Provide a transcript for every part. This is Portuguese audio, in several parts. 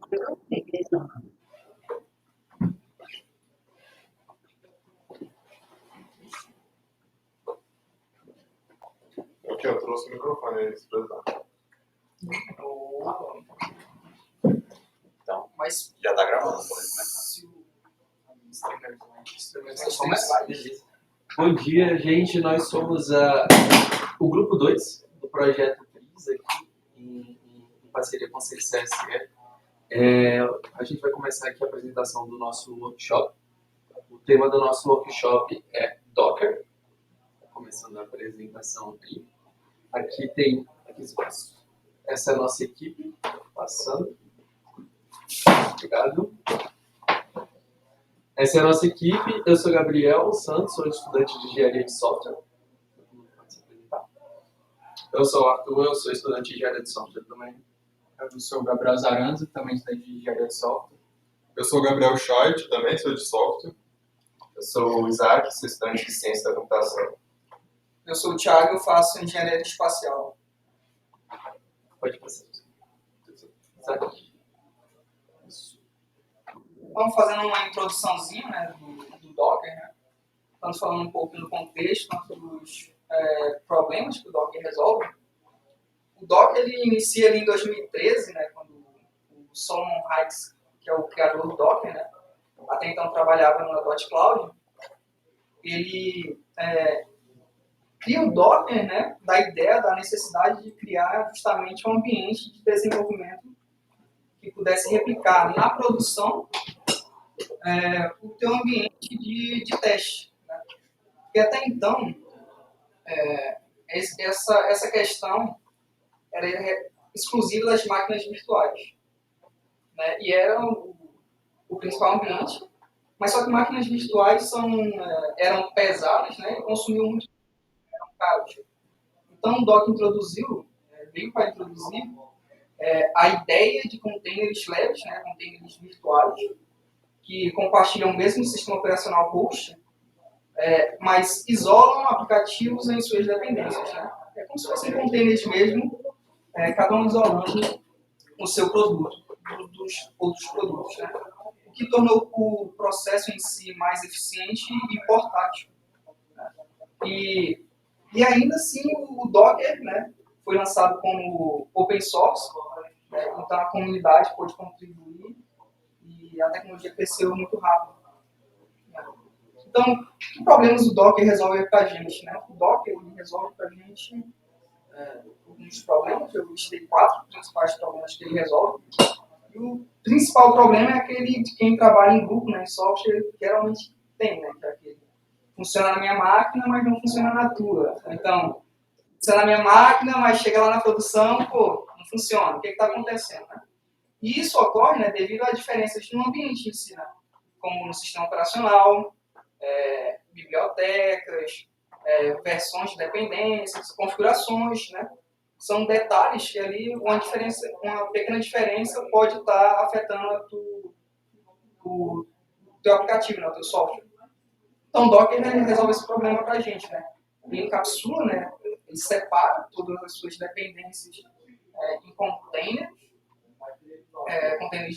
Aqui, eu trouxe o microfone aí, se precisar. Então, mas já está gravando, pode começar. Bom dia, gente. Nós somos o grupo 2 do projeto PRIS aqui, em parceria com o CCSE. A gente vai começar aqui a apresentação do nosso workshop. O tema do nosso workshop é Docker. Começando a apresentação aqui. Aqui tem espaço. Essa é a nossa equipe. Passando. Obrigado. Essa é a nossa equipe. Eu sou Gabriel Santos, sou estudante de engenharia de software. Eu sou o Arthur, eu sou estudante de engenharia de software também. Eu sou o Gabriel Zaranzo, também estudante de engenharia de software. Eu sou o Gabriel Scheidt, também sou de software. Eu sou o Isaac, sou estudante de ciência da computação. Eu sou o Thiago, eu faço engenharia espacial. Pode passar. Isaac. Vamos fazendo uma introduçãozinha, né, do Docker, né? Estamos falando um pouco do contexto, dos problemas que o Docker resolve. O Docker ele inicia ali em 2013, né, quando o Solomon Hykes, que é o criador do Docker, né, até então trabalhava no .cloud, ele cria o Docker, né, da ideia, da necessidade de criar justamente um ambiente de desenvolvimento que pudesse replicar na produção o teu ambiente de teste. Né? E até então, essa questão era exclusiva das máquinas virtuais. Né? E era o principal ambiente, mas só que máquinas virtuais eram pesadas, né? E consumiam muito, eram caros. Então o Docker veio para introduzir a ideia de containers leves, né? Containers virtuais, que compartilham o mesmo sistema operacional host, mas isolam aplicativos em suas dependências. Né? É como se fossem containers mesmo, cada um isolando o seu produto dos outros produtos. Né? O que tornou o processo em si mais eficiente e portátil. Né? E ainda assim o Docker, né, foi lançado como open source, né? Então a comunidade pôde contribuir e a tecnologia cresceu muito rápido. Então, que problemas o Docker resolve para a gente? Né? O Docker resolve para a gente alguns problemas. Eu listei 4 principais problemas que ele resolve. E o principal problema é aquele de quem trabalha em grupo, né, em software, geralmente tem, né, que é aquele funciona na minha máquina, mas não funciona na tua. Então, funciona na minha máquina, mas chega lá na produção, pô, não funciona. O que está acontecendo? Né? E isso ocorre, né, devido a diferenças no ambiente em si, né? Como no sistema operacional, bibliotecas, versões de dependências, configurações, né? São detalhes que ali uma pequena diferença pode estar afetando o teu aplicativo, né, o teu software. Então o Docker, né, resolve esse problema para a gente. Né? Ele encapsula, né, ele separa todas as suas dependências em containers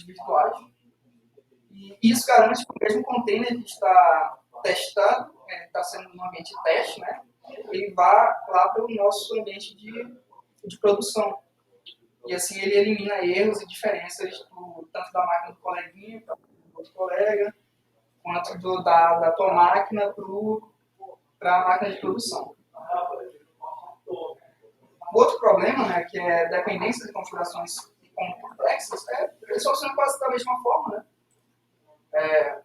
virtuais. E isso garante que o mesmo container que está testado, está sendo um ambiente de teste, né, ele vá lá para o nosso ambiente de produção. E assim ele elimina erros e diferenças tanto da máquina do coleguinha para o outro colega, quanto da tua máquina para a máquina de produção. O outro problema, né, que é dependência de configurações complexas, eles funcionam quase da mesma forma. Né?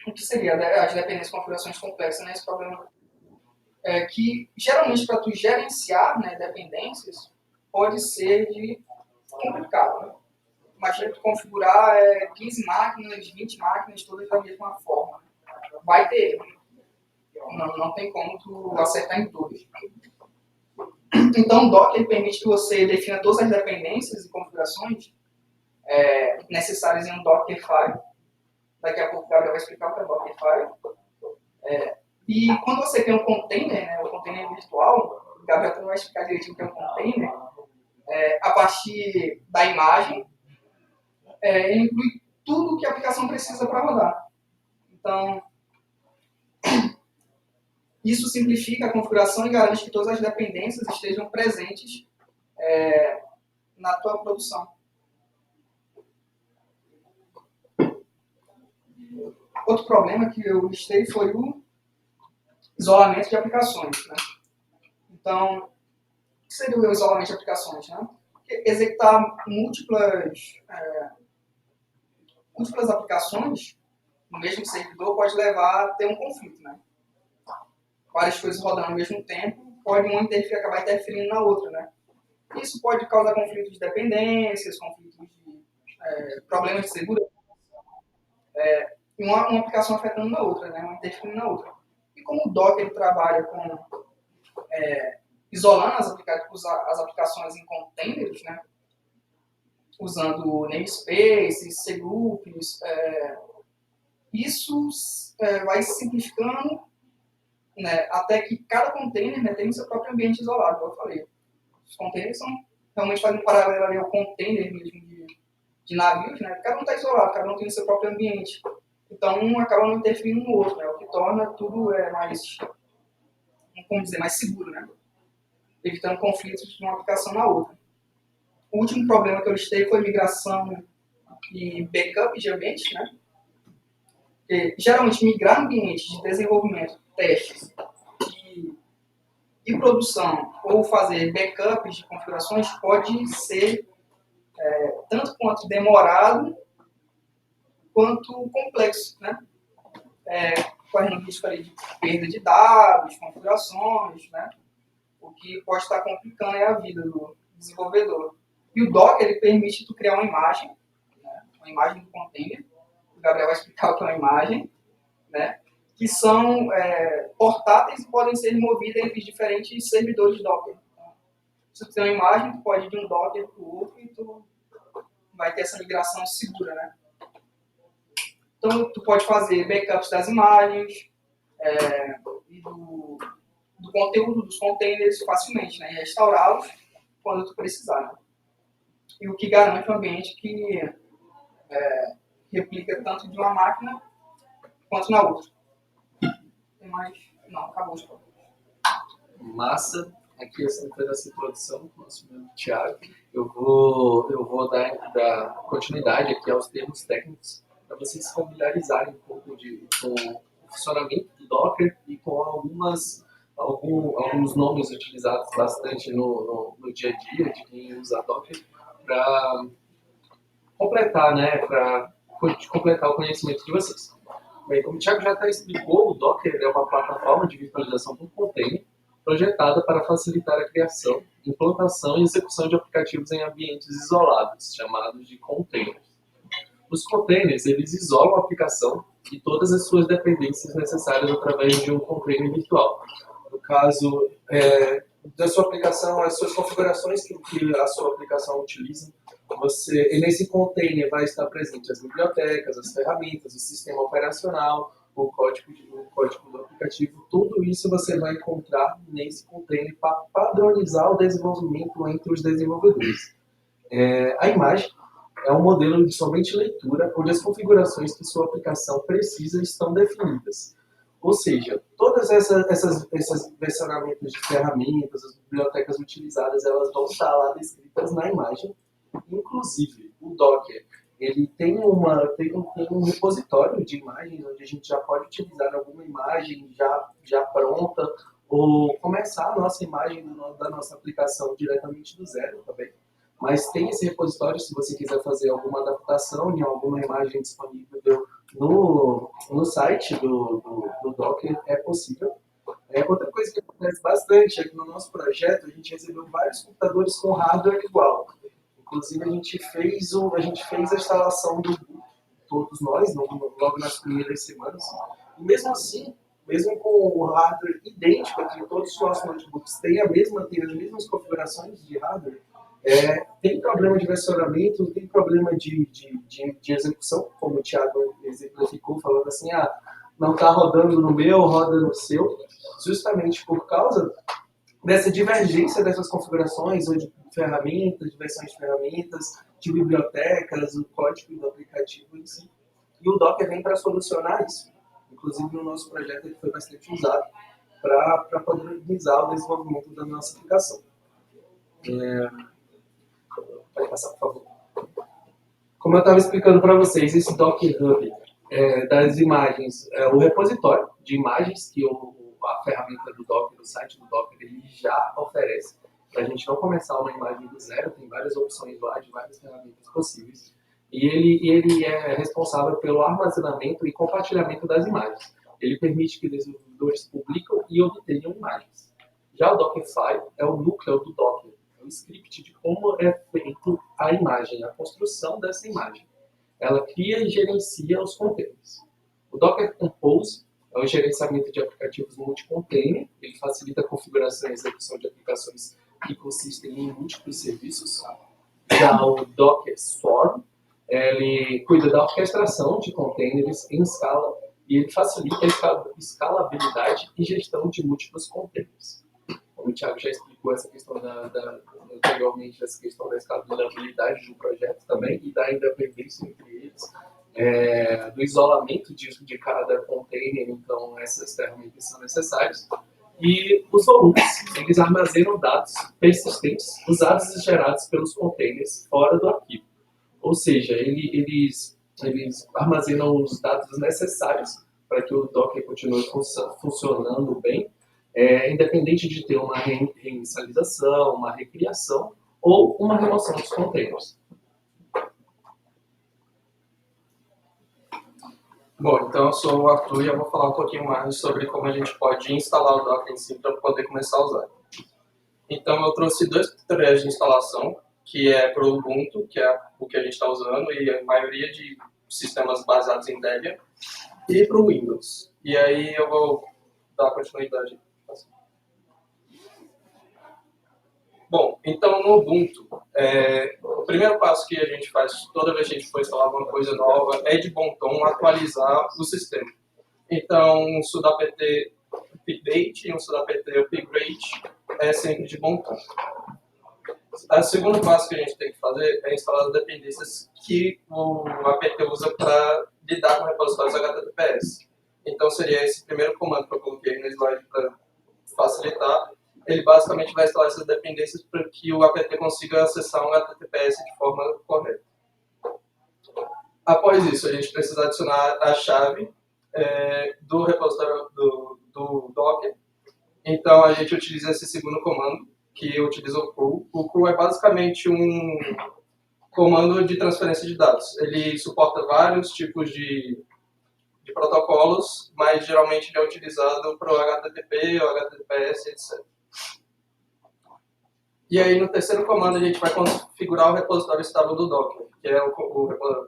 O que seria as dependências de configurações complexas? Né? Esse problema que geralmente para tu gerenciar, né, dependências pode ser complicado. Né? Imagina tu configurar 15 máquinas, 20 máquinas, todas da mesma forma. Vai ter erro. Não tem como tu acertar em todas. Então o Docker permite que você defina todas as dependências e configurações necessárias em um Dockerfile. Daqui a pouco o Gabriel vai explicar o que é Dockerfile. E quando você tem um container, né, o container virtual, o Gabriel também vai explicar direitinho o que é um container, a partir da imagem, ele inclui tudo que a aplicação precisa para rodar. Então, isso simplifica a configuração e garante que todas as dependências estejam presentes na tua produção. Outro problema que eu listei foi o isolamento de aplicações, né? Então, o que seria o isolamento de aplicações, né? Porque executar múltiplas aplicações no mesmo servidor pode levar a ter um conflito, né? Várias coisas rodando ao mesmo tempo, pode uma acabar interferindo na outra, né? Isso pode causar conflitos de dependências, conflitos de problemas de segurança, uma aplicação afetando na outra, né? Uma interferindo na outra. E como o Docker trabalha com isolando as aplicações em containers, né? Usando namespaces, cgroups, isso vai se simplificando, né, até que cada container, né, tem o seu próprio ambiente isolado, como eu falei. Os containers realmente fazem um paralelo ali ao container mesmo de navios, né? Cada um está isolado, cada um tem o seu próprio ambiente. Então, um acaba não interferindo no outro, né? O que torna tudo mais, como dizer, mais seguro, né? Evitando conflitos de uma aplicação na outra. O último problema que eu listei foi migração e backup de ambientes, né? Porque, geralmente, migrar ambientes de desenvolvimento, testes e produção ou fazer backups de configurações pode ser tanto quanto demorado quanto complexo, né? Correndo risco ali de perda de dados, configurações, né? O que pode estar complicando a vida do desenvolvedor. E o Docker, ele permite tu criar uma imagem, né? Uma imagem do container. O Gabriel vai explicar o que é uma imagem, né? Que são portáteis e podem ser removidas entre diferentes servidores Docker. Então, se tu tem uma imagem, tu pode ir de um Docker para o outro e tu vai ter essa migração segura, né? Então, tu pode fazer backups das imagens e do conteúdo dos containers facilmente, né? E restaurá-los quando tu precisar, né? E o que garante um ambiente que replica tanto de uma máquina quanto na outra. Tem mais? Não, acabou. Massa. Aqui, assim, toda essa introdução com o nosso amigo Thiago. Eu vou dar continuidade aqui aos termos técnicos para vocês se familiarizarem um pouco com o funcionamento do Docker e com alguns nomes utilizados bastante no dia a dia de quem usa Docker para completar, né, para completar o conhecimento de vocês. Bem, como o Thiago já até explicou, o Docker é uma plataforma de virtualização por container projetada para facilitar a criação, implantação e execução de aplicativos em ambientes isolados, chamados de containers. Os containers, eles isolam a aplicação e todas as suas dependências necessárias através de um container virtual. No caso da sua aplicação, as suas configurações que a sua aplicação utiliza, e nesse container vai estar presente as bibliotecas, as ferramentas, o sistema operacional, o código do aplicativo, tudo isso você vai encontrar nesse container para padronizar o desenvolvimento entre os desenvolvedores. A imagem é um modelo de somente leitura, onde as configurações que sua aplicação precisa estão definidas. Ou seja, todas esses versionamentos de ferramentas, as bibliotecas utilizadas, elas vão estar lá descritas na imagem. Inclusive, o Docker, ele tem um repositório de imagens, onde a gente já pode utilizar alguma imagem já pronta, ou começar a nossa imagem da nossa aplicação diretamente do zero também. Mas tem esse repositório, se você quiser fazer alguma adaptação em alguma imagem disponível no site do Docker, é possível. Outra coisa que acontece bastante é que no nosso projeto a gente recebeu vários computadores com hardware igual. Inclusive a gente fez a instalação do todos nós, logo nas primeiras semanas. E mesmo assim, mesmo com o hardware idêntico, que todos os nossos notebooks têm as mesmas configurações de hardware, tem problema de versionamento, tem problema de execução, como o Thiago exemplificou, falando assim, não está rodando no meu, roda no seu, justamente por causa dessa divergência dessas configurações, onde ferramentas, de versões de ferramentas, de bibliotecas, o código do aplicativo em si. E o Docker vem para solucionar isso. Inclusive, no nosso projeto ele foi bastante usado para padronizar o desenvolvimento da nossa aplicação. Pode passar, por favor. Como eu estava explicando para vocês, esse Docker Hub das imagens, o repositório de imagens que a ferramenta do Docker, o site do Docker, ele já oferece. Para a gente não começar uma imagem do zero, tem várias opções lá de várias ferramentas possíveis. E ele é responsável pelo armazenamento e compartilhamento das imagens. Ele permite que desenvolvedores publicam e obtenham imagens. Já o Dockerfile é o núcleo do Docker, é o script de como é feito a imagem, a construção dessa imagem. Ela cria e gerencia os containers. O Docker Compose é o gerenciamento de aplicativos multi-container, ele facilita a configuração e execução de aplicações que consistem em múltiplos serviços. Já o Docker Swarm, ele cuida da orquestração de containers em escala e ele facilita a escalabilidade e gestão de múltiplos containers. Como o Thiago já explicou essa questão anteriormente, essa questão da escalabilidade do projeto também e da independência entre eles, do isolamento de cada container, então essas ferramentas são necessárias. E os volumes, eles armazenam dados persistentes usados e gerados pelos containers fora do arquivo. Ou seja, eles armazenam os dados necessários para que o Docker continue funcionando bem, independente de ter uma reinicialização, uma recriação ou uma remoção dos containers. Bom, então eu sou o Arthur e eu vou falar um pouquinho mais sobre como a gente pode instalar o Docker em si para poder começar a usar. Então eu trouxe dois tutoriais de instalação, que é para o Ubuntu, que é o que a gente está usando, e a maioria de sistemas baseados em Debian, e para o Windows. E aí eu vou dar continuidade. Bom, então no Ubuntu, o primeiro passo que a gente faz toda vez que a gente for instalar alguma coisa nova é de bom tom atualizar o sistema. Então, um sudo apt update e um sudo apt upgrade é sempre de bom tom. O segundo passo que a gente tem que fazer é instalar as dependências que o apt usa para lidar com repositórios HTTPS. Então, seria esse primeiro comando que eu coloquei no slide para facilitar. Ele basicamente vai instalar essas dependências para que o apt consiga acessar um HTTPS de forma correta. Após isso, a gente precisa adicionar a chave do repositório do Docker. Então, a gente utiliza esse segundo comando, que utiliza o curl. O curl é basicamente um comando de transferência de dados. Ele suporta vários tipos de protocolos, mas geralmente ele é utilizado para o HTTP, o HTTPS, etc. E aí, no terceiro comando, a gente vai configurar o repositório estável do Docker, que é a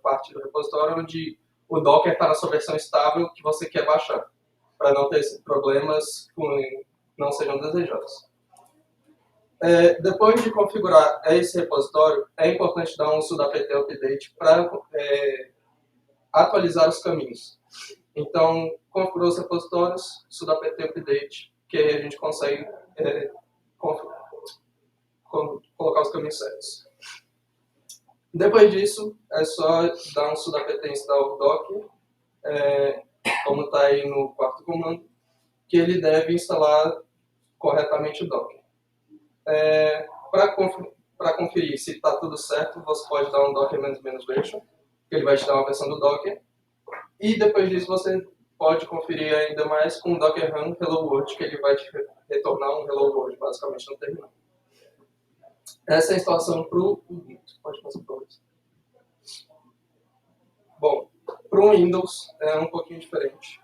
parte do repositório onde o Docker está na sua versão estável que você quer baixar, para não ter problemas que não sejam desejados. Depois de configurar esse repositório, é importante dar um sudo apt update para atualizar os caminhos. Então, configurou os repositórios, sudo apt update, que aí a gente consegue colocar os caminhos certos. Depois disso, é só dar um sudo apt install docker, como está aí no quarto comando, que ele deve instalar corretamente o Docker. Para conferir se está tudo certo, você pode dar um docker -version, que ele vai te dar uma versão do Docker. E depois disso você pode conferir ainda mais com o Docker Run Hello World, que ele vai te retornar um Hello World, basicamente, no terminal. Essa é a instalação para o Ubuntu. Pode passar para isso. Bom, para o Windows é um pouquinho diferente.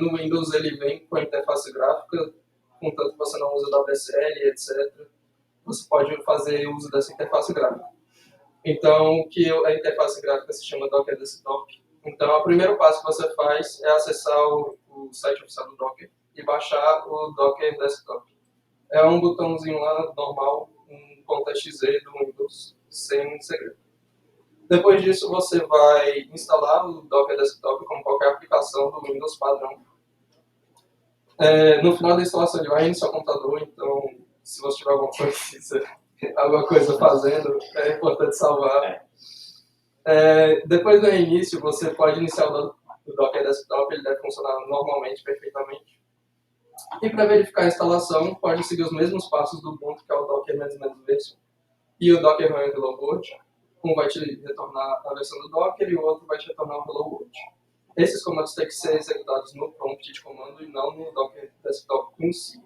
No Windows ele vem com a interface gráfica, contanto que você não usa WSL, etc. Você pode fazer uso dessa interface gráfica. Então, a interface gráfica se chama Docker Desktop. Então, o primeiro passo que você faz é acessar o site oficial do Docker e baixar o Docker Desktop. É um botãozinho lá, normal, um .exe do Windows, sem segredo. Depois disso, você vai instalar o Docker Desktop como qualquer aplicação do Windows padrão. No final da instalação, ele vai iniciar o computador, então, se você tiver alguma coisa alguma coisa fazendo, é importante salvar. Depois do início, você pode iniciar o Docker Desktop, ele deve funcionar normalmente, perfeitamente. E para verificar a instalação, pode seguir os mesmos passos do Ubuntu, que é o Docker -version e o Docker Run Hello World. Um vai te retornar a versão do Docker e o outro vai te retornar o Hello World. Esses comandos têm que ser executados no prompt de comando e não no Docker Desktop em si.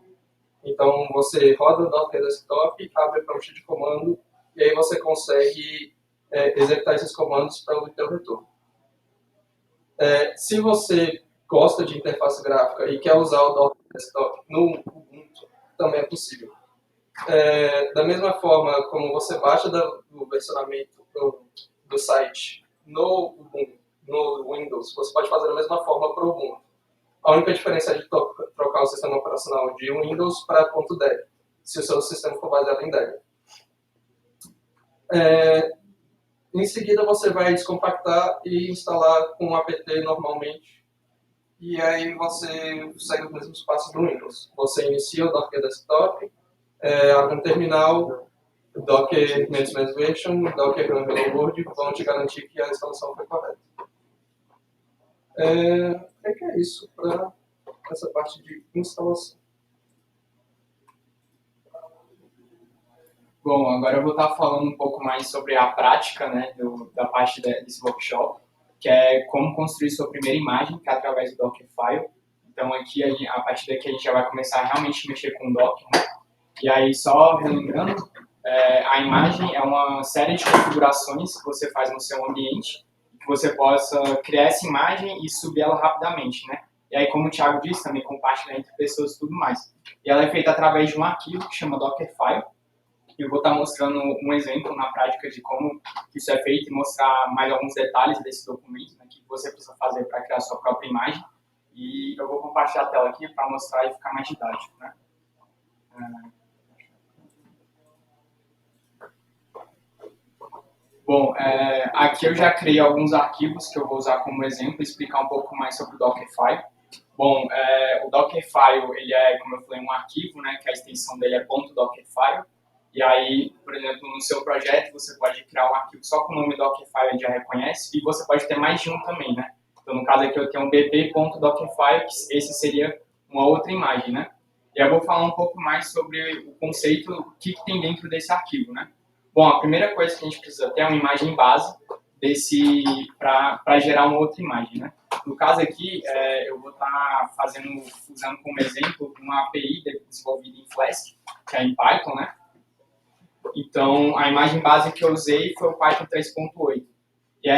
Então, você roda o Docker Desktop, abre o prompt de comando e aí você consegue executar esses comandos para obter o retorno. Se você gosta de interface gráfica e quer usar o Docker Desktop no Ubuntu, também é possível. Da mesma forma como você baixa do versionamento do site no Ubuntu, no Windows, você pode fazer da mesma forma para o Ubuntu. A única diferença é de trocar o sistema operacional de Windows para .dev, se o seu sistema for baseado em Debian. Em seguida, você vai descompactar e instalar com o apt normalmente. E aí você segue os mesmos passos do Windows. Você inicia o Docker Desktop, abre um terminal, Docker -version, Docker Run Hello World, vão te garantir que a instalação foi correta. Que é isso para essa parte de instalação. Bom, agora eu vou estar falando um pouco mais sobre a prática, né, da parte desse workshop, que é como construir sua primeira imagem, que é através do Dockerfile. Então aqui, a partir daqui, a gente já vai começar a realmente mexer com o Docker, né? E aí, só relembrando, a imagem é uma série de configurações que você faz no seu ambiente, que você possa criar essa imagem e subir ela rapidamente, né? E aí, como o Thiago disse, também compartilhar entre pessoas e tudo mais. E ela é feita através de um arquivo que chama Dockerfile. Eu vou estar mostrando um exemplo na prática de como isso é feito e mostrar mais alguns detalhes desse documento, né, que você precisa fazer para criar a sua própria imagem. E eu vou compartilhar a tela aqui para mostrar e ficar mais didático, né? Bom, aqui eu já criei alguns arquivos que eu vou usar como exemplo e explicar um pouco mais sobre o Dockerfile. Bom, o Dockerfile, ele é, como eu falei, um arquivo, né, que a extensão dele é .dockerfile. E aí, por exemplo, no seu projeto, você pode criar um arquivo só com o nome Dockerfile, ele já reconhece, e você pode ter mais de um também, né? Então, no caso aqui, eu tenho um bb.dockerfile, que esse seria uma outra imagem, né? E eu vou falar um pouco mais sobre o conceito, o que tem dentro desse arquivo, né? Bom, a primeira coisa que a gente precisa ter é uma imagem base para gerar uma outra imagem, né? No caso aqui, eu vou estar usando como exemplo uma API desenvolvida em Flask, que é em Python, né? Então, a imagem base que eu usei foi o Python 3.8. E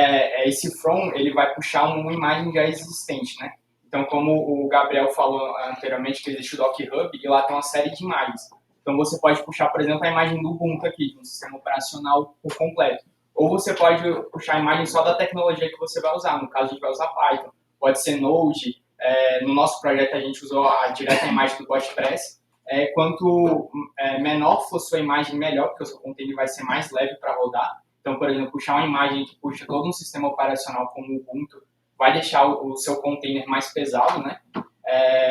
esse from, ele vai puxar uma imagem já existente, né? Então, como o Gabriel falou anteriormente, que existe o Docker Hub, e lá tem uma série de imagens. Então, você pode puxar, por exemplo, a imagem do Ubuntu aqui, de um sistema operacional por completo. Ou você pode puxar a imagem só da tecnologia que você vai usar. No caso, a gente vai usar Python. Pode ser Node. No nosso projeto, a gente usou a direta imagem do Postgres. Quanto menor for sua imagem, melhor, porque o seu container vai ser mais leve para rodar. Então, por exemplo, puxar uma imagem que puxa todo um sistema operacional como o Ubuntu vai deixar o seu container mais pesado, né?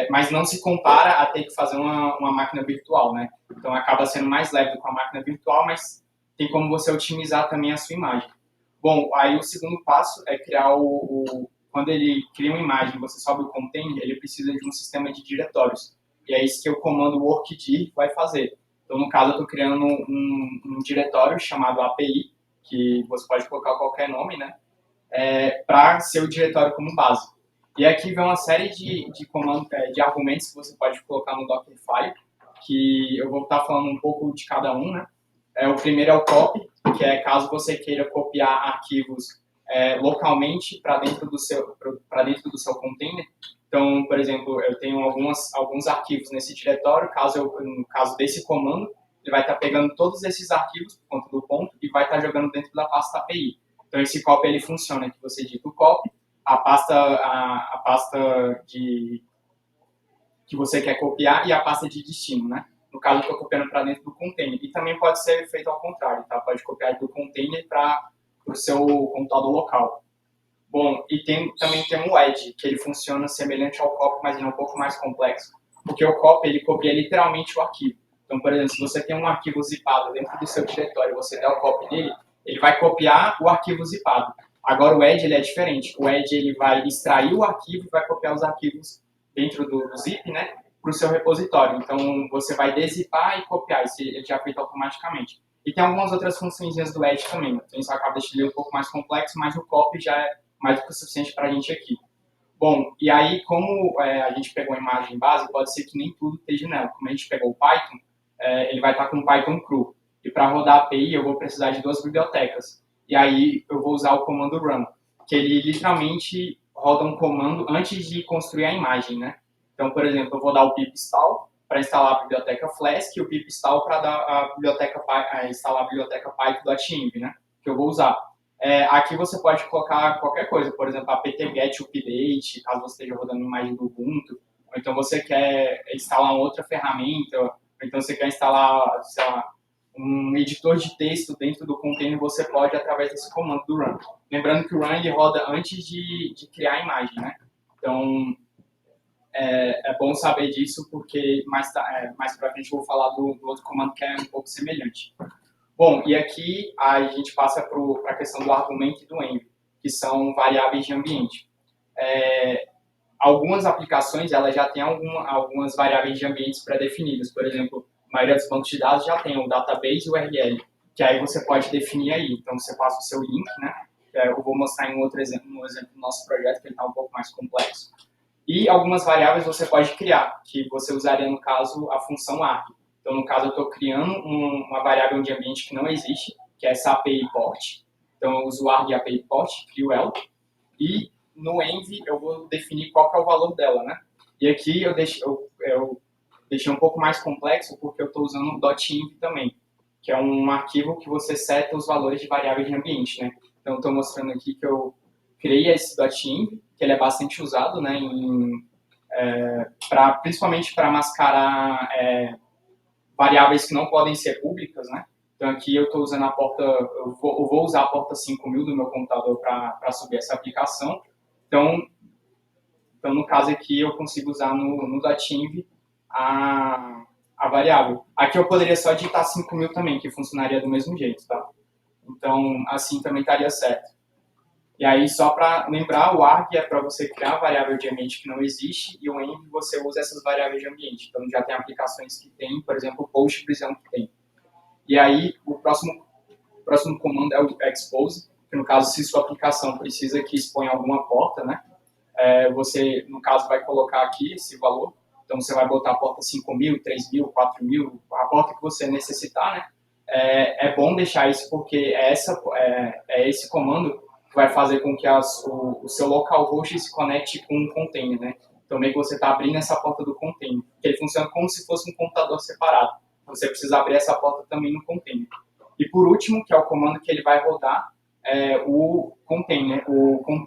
Mas não se compara a ter que fazer uma máquina virtual, né? Então, acaba sendo mais leve do que uma máquina virtual, mas tem como você otimizar também a sua imagem. Bom, aí o segundo passo é criar quando ele cria uma imagem, você sobe o container, ele precisa de um sistema de diretórios. E é isso que o comando workdir vai fazer. Então, no caso, eu estou criando um diretório chamado API, que você pode colocar qualquer nome, né? Para ser o diretório como base. E aqui vem uma série de comandos, de argumentos que você pode colocar no Dockerfile, que eu vou estar falando um pouco de cada um, né? O primeiro é o copy, que é caso você queira copiar arquivos localmente para dentro do seu container. Então, por exemplo, eu tenho alguns arquivos nesse diretório, no caso desse comando, ele vai estar pegando todos esses arquivos por conta do ponto e vai estar jogando dentro da pasta API. Então, esse copy ele funciona que você digita o copy, a pasta que você quer copiar e a pasta de destino, né? No caso, eu estou copiando para dentro do container. E também pode ser feito ao contrário, tá? Pode copiar do container para o seu computador local. Bom, e também tem o edge, que ele funciona semelhante ao copy, mas ele é um pouco mais complexo. Porque o copy, ele copia literalmente o arquivo. Então, por exemplo, se você tem um arquivo zipado dentro do seu diretório e você der o copy nele, ele vai copiar o arquivo zipado. Agora o Edge ele é diferente. O Edge ele vai extrair o arquivo e vai copiar os arquivos dentro do zip, né, para o seu repositório. Então você vai deszipar e copiar, isso ele já é feito automaticamente. E tem algumas outras funções do Edge também. Então isso acaba deixando ele um pouco mais complexo, mas o copy já é mais do que o suficiente para a gente aqui. Bom, e aí como a gente pegou a imagem base, pode ser que nem tudo esteja nela. Como a gente pegou o Python, ele vai estar com o Python cru. E para rodar a API eu vou precisar de 2 bibliotecas. E aí eu vou usar o comando run, que ele literalmente roda um comando antes de construir a imagem, né? Então, por exemplo, eu vou dar o pip install para instalar a biblioteca Flask e o pip install para instalar a biblioteca Python.env, né? Que eu vou usar. Aqui você pode colocar qualquer coisa, por exemplo, apt-get update, caso você esteja rodando uma imagem do Ubuntu, ou então você quer instalar outra ferramenta, ou então você quer instalar, sei lá, um editor de texto dentro do container, você pode através desse comando do run. Lembrando que o run ele roda antes de criar a imagem, né? Então, é bom saber disso, porque mais para frente eu vou falar do outro comando que é um pouco semelhante. Bom, e aqui a gente passa para a questão do argumento e do env, que são variáveis de ambiente. Algumas aplicações elas já têm algumas variáveis de ambientes pré-definidas. Por exemplo, a maioria dos bancos de dados já tem o database e o URL, que aí você pode definir aí. Então, você passa o seu link, né? Eu vou mostrar em um exemplo do nosso projeto, que ele está um pouco mais complexo. E algumas variáveis você pode criar, que você usaria, no caso, a função arg. Então, no caso, eu estou criando uma variável de ambiente que não existe, que é essa API port. Então, eu uso o arg API port, crio ela, e no env eu vou definir qual que é o valor dela, né? E aqui eu deixei um pouco mais complexo porque eu estou usando o .env também, que é um arquivo que você seta os valores de variáveis de ambiente, né? Então, estou mostrando aqui que eu criei esse .env, que ele é bastante usado, né, principalmente para mascarar variáveis que não podem ser públicas, né? Então, aqui eu estou usando eu vou usar a porta 5000 do meu computador para subir essa aplicação. Então, no caso aqui, eu consigo usar no .env a variável. Aqui eu poderia só digitar 5000 também, que funcionaria do mesmo jeito, tá? Então, assim também estaria certo. E aí, só para lembrar, o arg é para você criar variável de ambiente que não existe, e o env você usa essas variáveis de ambiente. Então, já tem aplicações que tem, por exemplo, o Postgres é um que tem. E aí, o próximo comando é o expose, que no caso, se sua aplicação precisa que exponha alguma porta, né? Você, no caso, vai colocar aqui esse valor. Então, você vai botar a porta 5000, 3000, 4000, a porta que você necessitar, né? É bom deixar isso porque é esse comando que vai fazer com que o seu localhost se conecte com um container, né? Então, meio que você está abrindo essa porta do container, que ele funciona como se fosse um computador separado. Você precisa abrir essa porta também no container. E por último, que é o comando que ele vai rodar, o container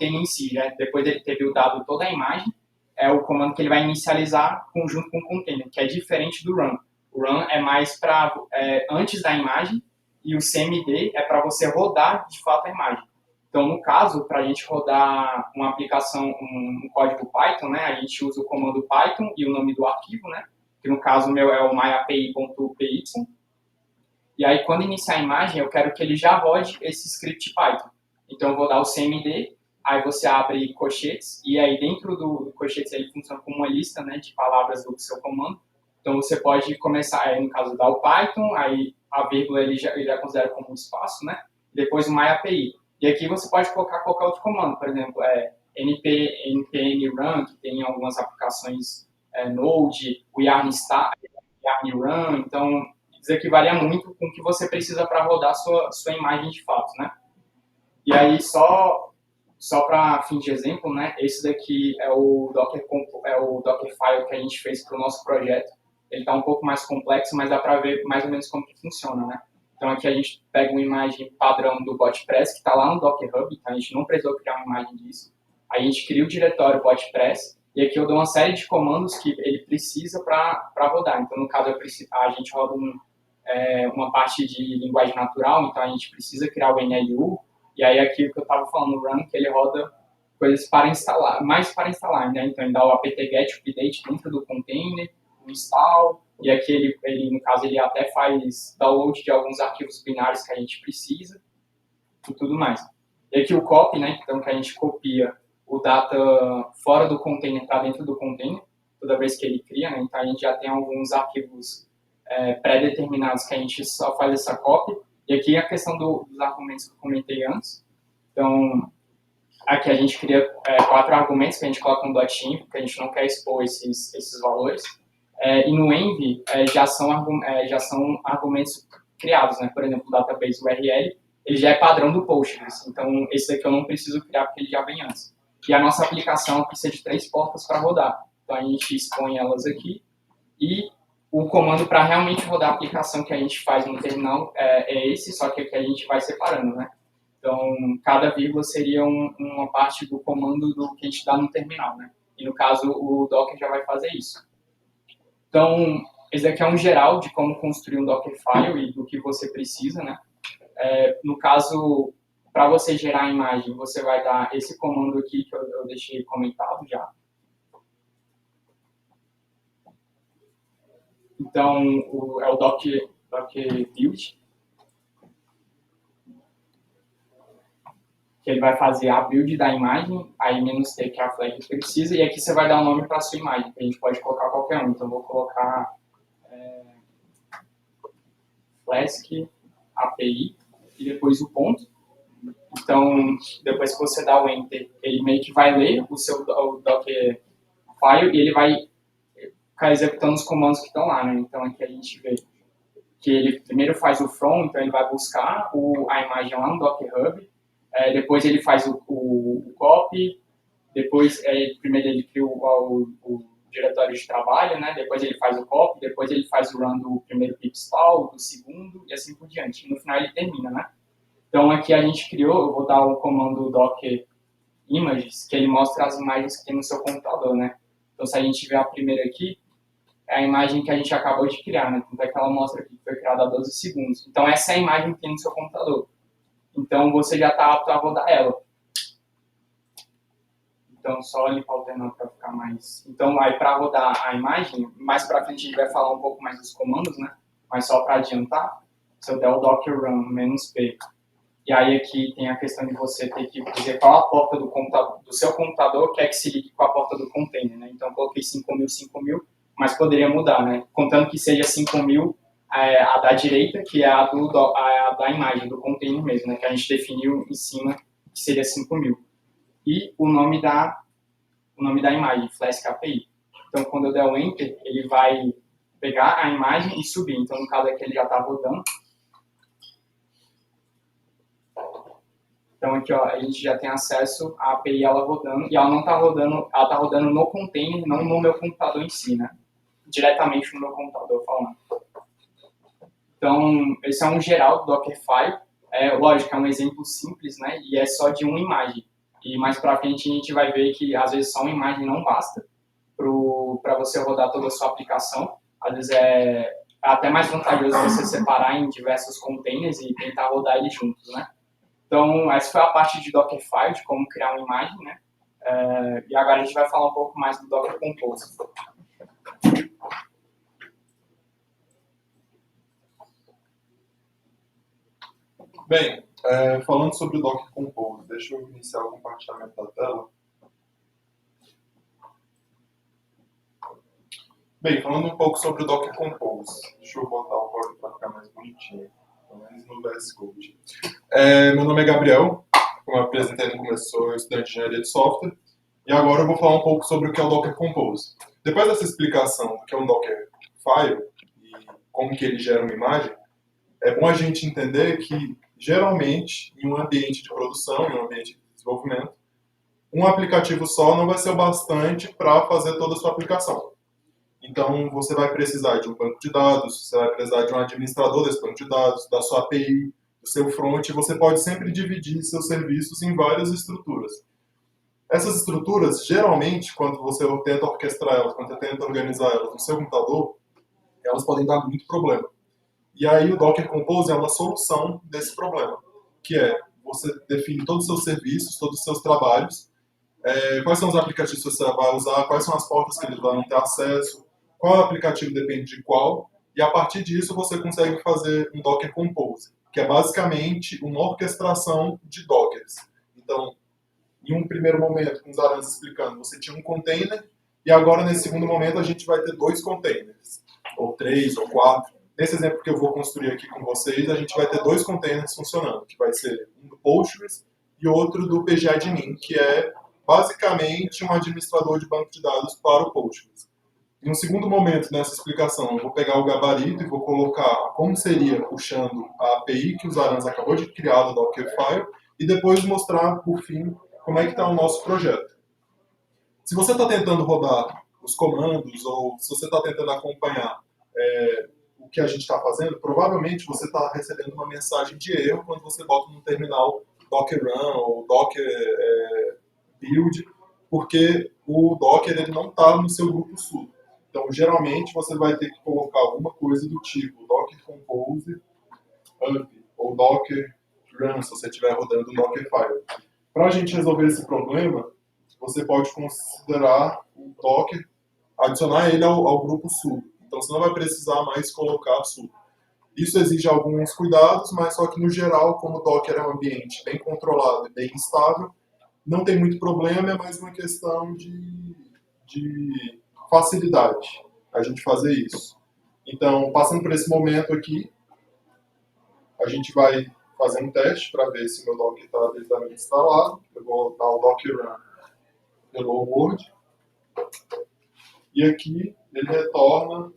em si, né? Depois dele ter buildado toda a imagem, é o comando que ele vai inicializar junto com o container, que é diferente do run. O run é mais para antes da imagem e o cmd é para você rodar de fato a imagem. Então, no caso, para a gente rodar uma aplicação, um código Python, né, a gente usa o comando Python e o nome do arquivo, né, que no caso meu é o myapi.py. E aí, quando iniciar a imagem, eu quero que ele já rode esse script Python. Então, eu vou dar o cmd, aí você abre colchetes, e aí dentro do colchetes ele funciona como uma lista, né, de palavras do seu comando. Então, você pode começar, no caso, dar o Python, aí a vírgula ele já considera como um espaço, né, depois o myapi. E aqui você pode colocar qualquer outro comando, por exemplo, npm run, que tem algumas aplicações Node, o yarn run, então isso aqui varia muito com o que você precisa para rodar sua imagem de fato, né? E aí, só para fim de exemplo, né, esse daqui é o Dockerfile que a gente fez para o nosso projeto. Ele está um pouco mais complexo, mas dá para ver mais ou menos como que funciona, né? Então, aqui a gente pega uma imagem padrão do BotPress, que está lá no Docker Hub, então a gente não precisou criar uma imagem disso. A gente cria o diretório BotPress, e aqui eu dou uma série de comandos que ele precisa para rodar. Então, no caso, a gente roda uma parte de linguagem natural, então a gente precisa criar o NLU, e aí aqui o que eu estava falando, o run, que ele roda coisas para instalar, mais para instalar, né? Então, ele dá o apt-get update dentro do container, um install, e aqui no caso, ele até faz download de alguns arquivos binários que a gente precisa, e tudo mais. E aqui o copy, né, então que a gente copia o data fora do container para dentro do container, toda vez que ele cria, né, então a gente já tem alguns arquivos pré-determinados que a gente só faz essa copy, e aqui a questão dos argumentos que eu comentei antes. Então, aqui a gente cria 4 argumentos que a gente coloca no .env, porque a gente não quer expor esses valores. E no env já são argumentos criados, né? Por exemplo, o database URL, ele já é padrão do Postgres. Então, esse daqui eu não preciso criar porque ele já vem antes. E a nossa aplicação precisa de 3 portas para rodar. Então, a gente expõe elas aqui. E o comando para realmente rodar a aplicação que a gente faz no terminal é esse, só que aqui a gente vai separando, né? Então, cada vírgula seria uma parte do comando do que a gente dá no terminal, né? E no caso, o Docker já vai fazer isso. Então, esse daqui é um geral de como construir um Dockerfile e do que você precisa, né? No caso, para você gerar a imagem, você vai dar esse comando aqui que eu deixei comentado já. Então, é o docker build, que ele vai fazer a build da imagem, aí -t, que é a flag que precisa, e aqui você vai dar um nome para a sua imagem, que a gente pode colocar qualquer um. Então, eu vou colocar Flask API, e depois o ponto. Então, depois que você dá o Enter, ele meio que vai ler o Docker file e ele vai ficar executando os comandos que estão lá, né? Então, aqui a gente vê que ele primeiro faz o from, então ele vai buscar a imagem lá no Docker Hub, depois ele faz o copy, depois primeiro ele cria o diretório de trabalho, né? Depois ele faz o copy, depois ele faz o run do primeiro pip install, do segundo, e assim por diante. E no final ele termina, né? Então aqui a gente criou, eu vou dar o comando docker images, que ele mostra as imagens que tem no seu computador, né? Então se a gente ver a primeira aqui, é a imagem que a gente acabou de criar, né? Então é que ela mostra aqui que foi criada há 12 segundos. Então essa é a imagem que tem no seu computador. Então você já está apto a rodar ela. Então só limpar o terminal para ficar mais... Então aí para rodar a imagem, mais para frente a gente vai falar um pouco mais dos comandos, né? Mas só para adiantar, se eu der o docker run -p, e aí aqui tem a questão de você ter que dizer qual a porta do seu computador quer que se ligue com a porta do container, né? Então eu coloquei 5.000, mas poderia mudar, né? Contando que seja 5.000 a da direita, que é a da imagem, do container mesmo, né? Que a gente definiu em cima, que seria 5.000. E o nome da imagem, Flask API. Então, quando eu der o Enter, ele vai pegar a imagem e subir. Então, no caso aqui, ele já está rodando. Então, aqui, ó, a gente já tem acesso à API, ela rodando, e ela não está rodando, ela está rodando no container, não no meu computador em si, né? Diretamente no meu computador, falando. Então, esse é um geral do Dockerfile. Lógico, é um exemplo simples, né? E é só de uma imagem. E mais para frente a gente vai ver que às vezes só uma imagem não basta para você rodar toda a sua aplicação. Às vezes é até mais vantajoso você separar em diversos containers e tentar rodar eles juntos, né? Então, essa foi a parte de Dockerfile, de como criar uma imagem, né? E agora a gente vai falar um pouco mais do Docker Compose. Bem, falando sobre o Docker Compose, deixa eu iniciar o compartilhamento da tela. Bem, falando um pouco sobre o Docker Compose, deixa eu botar o código para ficar mais bonitinho, pelo menos no VS Code. Meu nome é Gabriel, como eu apresentei no começo, sou estudante de engenharia de software, e agora eu vou falar um pouco sobre o que é o Docker Compose. Depois dessa explicação do que é um Dockerfile e como que ele gera uma imagem, é bom a gente entender que, geralmente, em um ambiente de produção, em um ambiente de desenvolvimento, um aplicativo só não vai ser o bastante para fazer toda a sua aplicação. Então, você vai precisar de um banco de dados, você vai precisar de um administrador desse banco de dados, da sua API, do seu front, e você pode sempre dividir seus serviços em várias estruturas. Essas estruturas, geralmente, quando você tenta orquestrar elas, quando você tenta organizar elas no seu computador, elas podem dar muito problema. E aí o Docker Compose é uma solução desse problema, que é você define todos os seus serviços, todos os seus trabalhos, quais são os aplicativos que você vai usar, quais são as portas que eles vão ter acesso, qual aplicativo depende de qual, e a partir disso você consegue fazer um Docker Compose, que é basicamente uma orquestração de Dockers. Então, em um primeiro momento, com os Aranhas explicando, você tinha um container, e agora nesse segundo momento a gente vai ter 2 containers, ou 3, ou 4. Nesse exemplo que eu vou construir aqui com vocês, a gente vai ter 2 containers funcionando, que vai ser um do Postgres e outro do pgadmin, que é basicamente um administrador de banco de dados para o Postgres. Em um segundo momento nessa explicação, eu vou pegar o gabarito e vou colocar como seria puxando a API que os Aranhas acabou de criar do Dockerfile e depois mostrar, por fim, como é que está o nosso projeto. Se você está tentando rodar os comandos ou se você está tentando acompanhar o que a gente está fazendo, provavelmente você está recebendo uma mensagem de erro quando você bota no terminal Docker Run ou Docker Build, porque o Docker ele não está no seu grupo sudo. Então, geralmente, você vai ter que colocar alguma coisa do tipo Docker Compose up ou Docker Run, se você estiver rodando um Dockerfile. Para a gente resolver esse problema, você pode considerar o Docker, adicionar ele ao grupo sudo. Então, você não vai precisar mais colocar sudo. Isso exige alguns cuidados, mas só que, no geral, como o Docker é um ambiente bem controlado e bem estável, não tem muito problema, é mais uma questão de facilidade a gente fazer isso. Então, passando por esse momento aqui, a gente vai fazer um teste para ver se o meu Docker está devidamente instalado. Eu vou dar o Docker Run Hello World. E aqui ele retorna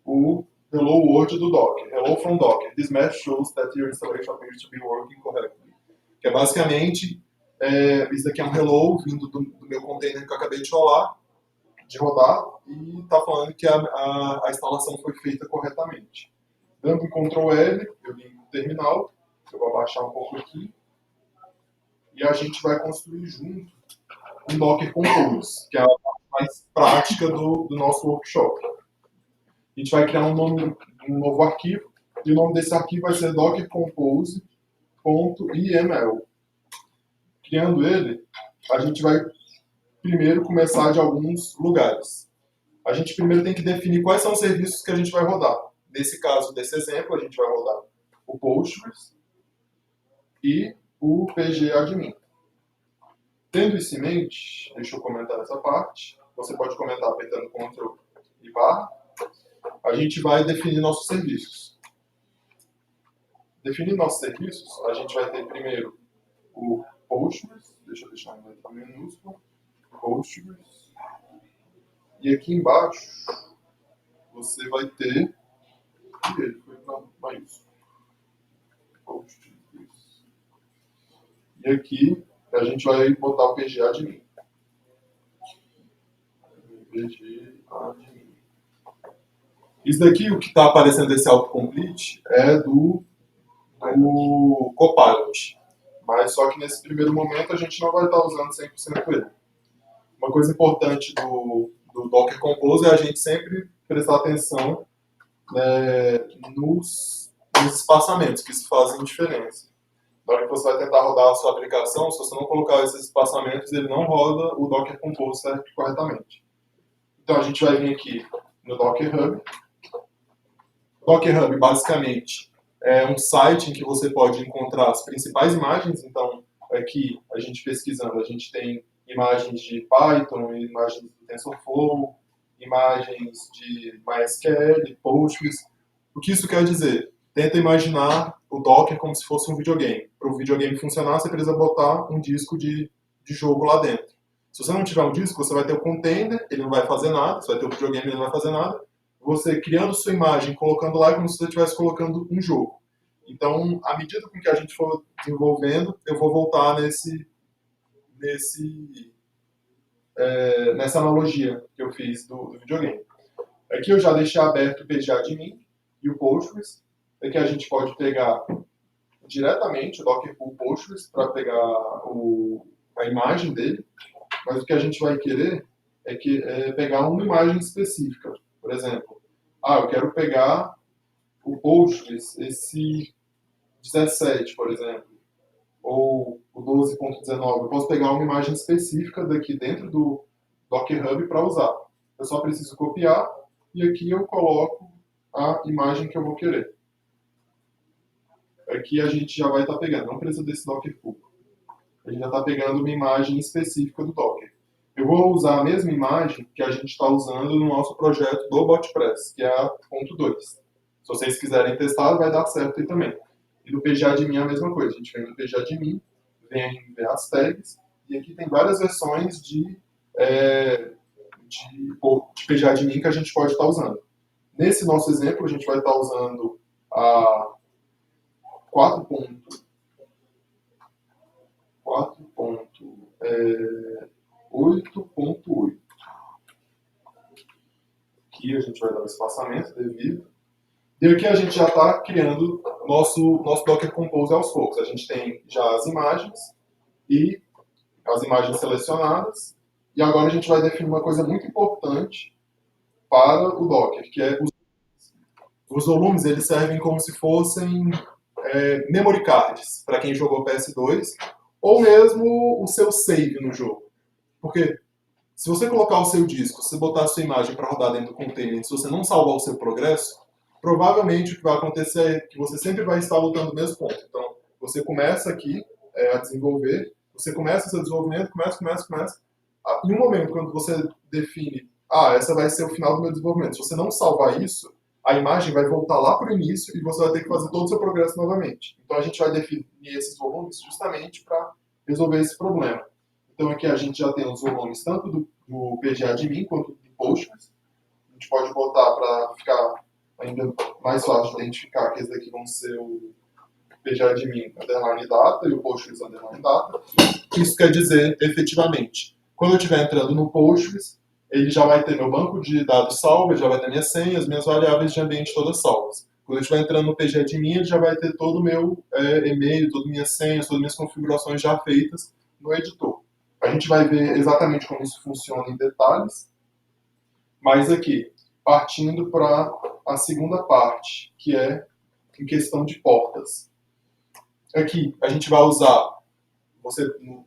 o Hello World do Docker. Hello from Docker. This message shows that your installation appears to be working correctly. Que é basicamente, isso daqui é um hello vindo do meu container que eu acabei de rodar e está falando que a instalação foi feita corretamente. Dando um Ctrl L, eu ligo o terminal, eu vou abaixar um pouco aqui, e a gente vai construir junto um Docker Compose, que é a parte mais prática do nosso workshop. A gente vai criar um novo arquivo, e o nome desse arquivo vai ser dockercompose.iml. Criando ele, a gente vai primeiro começar de alguns lugares. A gente primeiro tem que definir quais são os serviços que a gente vai rodar. Nesse caso, desse exemplo, a gente vai rodar o Postgres e o pgadmin. Tendo isso em mente, deixa eu comentar essa parte. Você pode comentar apertando Ctrl e barra. A gente vai definir nossos serviços. Definindo nossos serviços, a gente vai ter primeiro o Postgres. Deixa eu deixar em letra minúscula. Postgres. E aqui embaixo, você vai ter... Ele foi para maiúsculo. Postgres. E aqui, a gente vai botar o pgadmin. pgadmin. Isso daqui, o que está aparecendo desse autocomplete, é do Copilot. Mas só que nesse primeiro momento a gente não vai estar usando 100% ele. Uma coisa importante do Docker Compose é a gente sempre prestar atenção nos espaçamentos, que isso fazem diferença. Na hora que você vai tentar rodar a sua aplicação, se você não colocar esses espaçamentos, ele não roda o Docker Compose corretamente. Então a gente vai vir aqui no Docker Hub. O Docker Hub, basicamente, é um site em que você pode encontrar as principais imagens. Então, aqui, a gente pesquisando, a gente tem imagens de Python, imagens de TensorFlow, imagens de MySQL, Postgres. O que isso quer dizer? Tenta imaginar o Docker como se fosse um videogame. Para o videogame funcionar, você precisa botar um disco de jogo lá dentro. Se você não tiver um disco, você vai ter o container, ele não vai fazer nada. Você vai ter o videogame, ele não vai fazer nada. Você criando sua imagem, colocando lá, é como se você estivesse colocando um jogo. Então, à medida com que a gente for desenvolvendo, eu vou voltar nessa analogia que eu fiz do videogame. Aqui eu já deixei aberto o pgadmin e o Postgres. Aqui a gente pode pegar diretamente o Docker Pool Postgres para pegar a imagem dele, mas o que a gente vai querer é pegar uma imagem específica. Por exemplo, eu quero pegar o Postgres, esse 17, por exemplo, ou o 12.19. Eu posso pegar uma imagem específica daqui dentro do Docker Hub para usar. Eu só preciso copiar e aqui eu coloco a imagem que eu vou querer. Aqui a gente já vai estar pegando, não precisa desse Docker público. A gente já está pegando uma imagem específica do Docker. Eu vou usar a mesma imagem que a gente está usando no nosso projeto do BotPress, que é a .2. Se vocês quiserem testar, vai dar certo aí também. E no PGAdmin é a mesma coisa. A gente vem no PGAdmin, vem ver as tags, e aqui tem várias versões de PGAdmin que a gente pode estar usando. Nesse nosso exemplo, a gente vai estar usando a 4.8.8. Aqui a gente vai dar um espaçamento devido. E aqui a gente já está criando nosso Docker Compose aos poucos. A gente tem já as imagens selecionadas. E agora a gente vai definir uma coisa muito importante para o Docker, que é os volumes. Eles servem como se fossem memory cards, para quem jogou PS2, ou mesmo o seu save no jogo. Porque se você colocar o seu disco, se botar a sua imagem para rodar dentro do container, se você não salvar o seu progresso, provavelmente o que vai acontecer é que você sempre vai estar lutando no mesmo ponto. Então, você começa aqui a desenvolver, você começa o seu desenvolvimento, começa. Em um momento, quando você define, essa vai ser o final do meu desenvolvimento, se você não salvar isso, a imagem vai voltar lá para o início e você vai ter que fazer todo o seu progresso novamente. Então, a gente vai definir esses volumes justamente para resolver esse problema. Então, aqui a gente já tem os volumes tanto do PGAdmin quanto do Postgres. A gente pode botar para ficar ainda mais fácil de identificar que esses daqui vão ser o PGAdmin underline data e o Postgres underline data. Isso quer dizer, efetivamente, quando eu estiver entrando no Postgres, ele já vai ter meu banco de dados salvo, ele já vai ter minhas senhas, minhas variáveis de ambiente todas salvas. Quando eu estiver entrando no PGAdmin, ele já vai ter todo o meu e-mail, todas as minhas senhas, todas as minhas configurações já feitas no editor. A gente vai ver exatamente como isso funciona em detalhes, mas aqui, partindo para a segunda parte, que é em questão de portas. Aqui, a gente vai usar,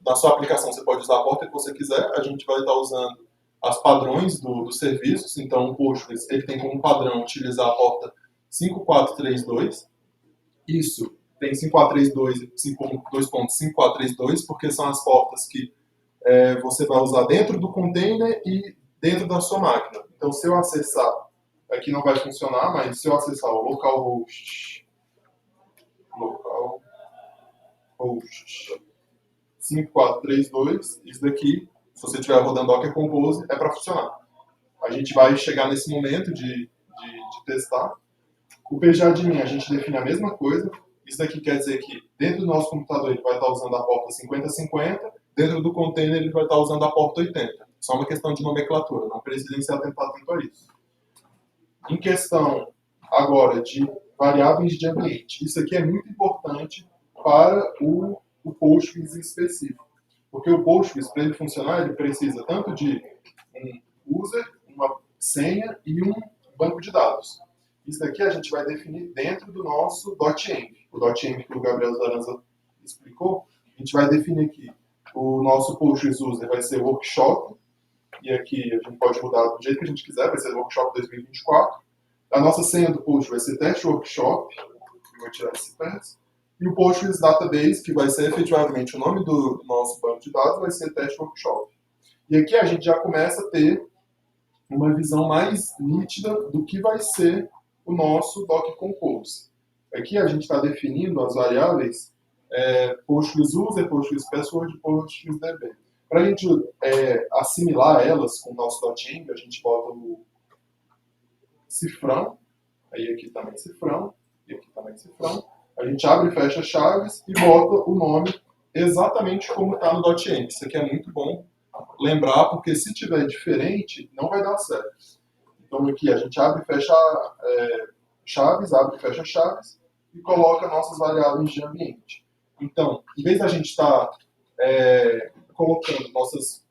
na sua aplicação você pode usar a porta que você quiser, a gente vai estar usando as padrões dos serviços. Então o Postgres ele tem como padrão utilizar a porta 5432. Isso tem 5432 e 2.5432, porque são as portas que você vai usar dentro do container e dentro da sua máquina. Então se eu acessar, aqui não vai funcionar, mas se eu acessar o localhost 5432, isso daqui, se você estiver rodando Docker Compose, é para funcionar. A gente vai chegar nesse momento de testar. O PGAdmin, a gente define a mesma coisa. Isso daqui quer dizer que dentro do nosso computador ele vai estar usando a porta 5050, dentro do container ele vai estar usando a porta 80. Só uma questão de nomenclatura, não precisem se atentar tanto a isso. Em questão agora de variáveis de ambiente, isso aqui é muito importante para o Postgres em específico. Porque o Postgres, para ele funcionar, ele precisa tanto de um user, uma senha e um banco de dados. Isso daqui a gente vai definir dentro do nosso .env. O .env que o Gabriel Zaranza explicou, a gente vai definir aqui. O nosso Postgres user vai ser workshop, e aqui a gente pode mudar do jeito que a gente quiser, vai ser workshop 2024. A nossa senha do Postgres vai ser test workshop, eu vou tirar esse teste. E o Postgres Database, que vai ser efetivamente o nome do nosso banco de dados, vai ser test workshop. E aqui a gente já começa a ter uma visão mais nítida do que vai ser o nosso Docker Compose. Aqui a gente está definindo as variáveis Postgres User, Postgres Password e Postgres DB. Para a gente assimilar elas com o nosso .env, a gente bota o cifrão, aí aqui também cifrão, e aqui também cifrão. A gente abre e fecha chaves e bota o nome exatamente como está no .env. Isso aqui é muito bom lembrar, porque se tiver diferente, não vai dar certo. Então aqui a gente abre e fecha chaves, abre e fecha chaves e coloca nossas variáveis de ambiente. Então, em vez da gente estar colocando nossas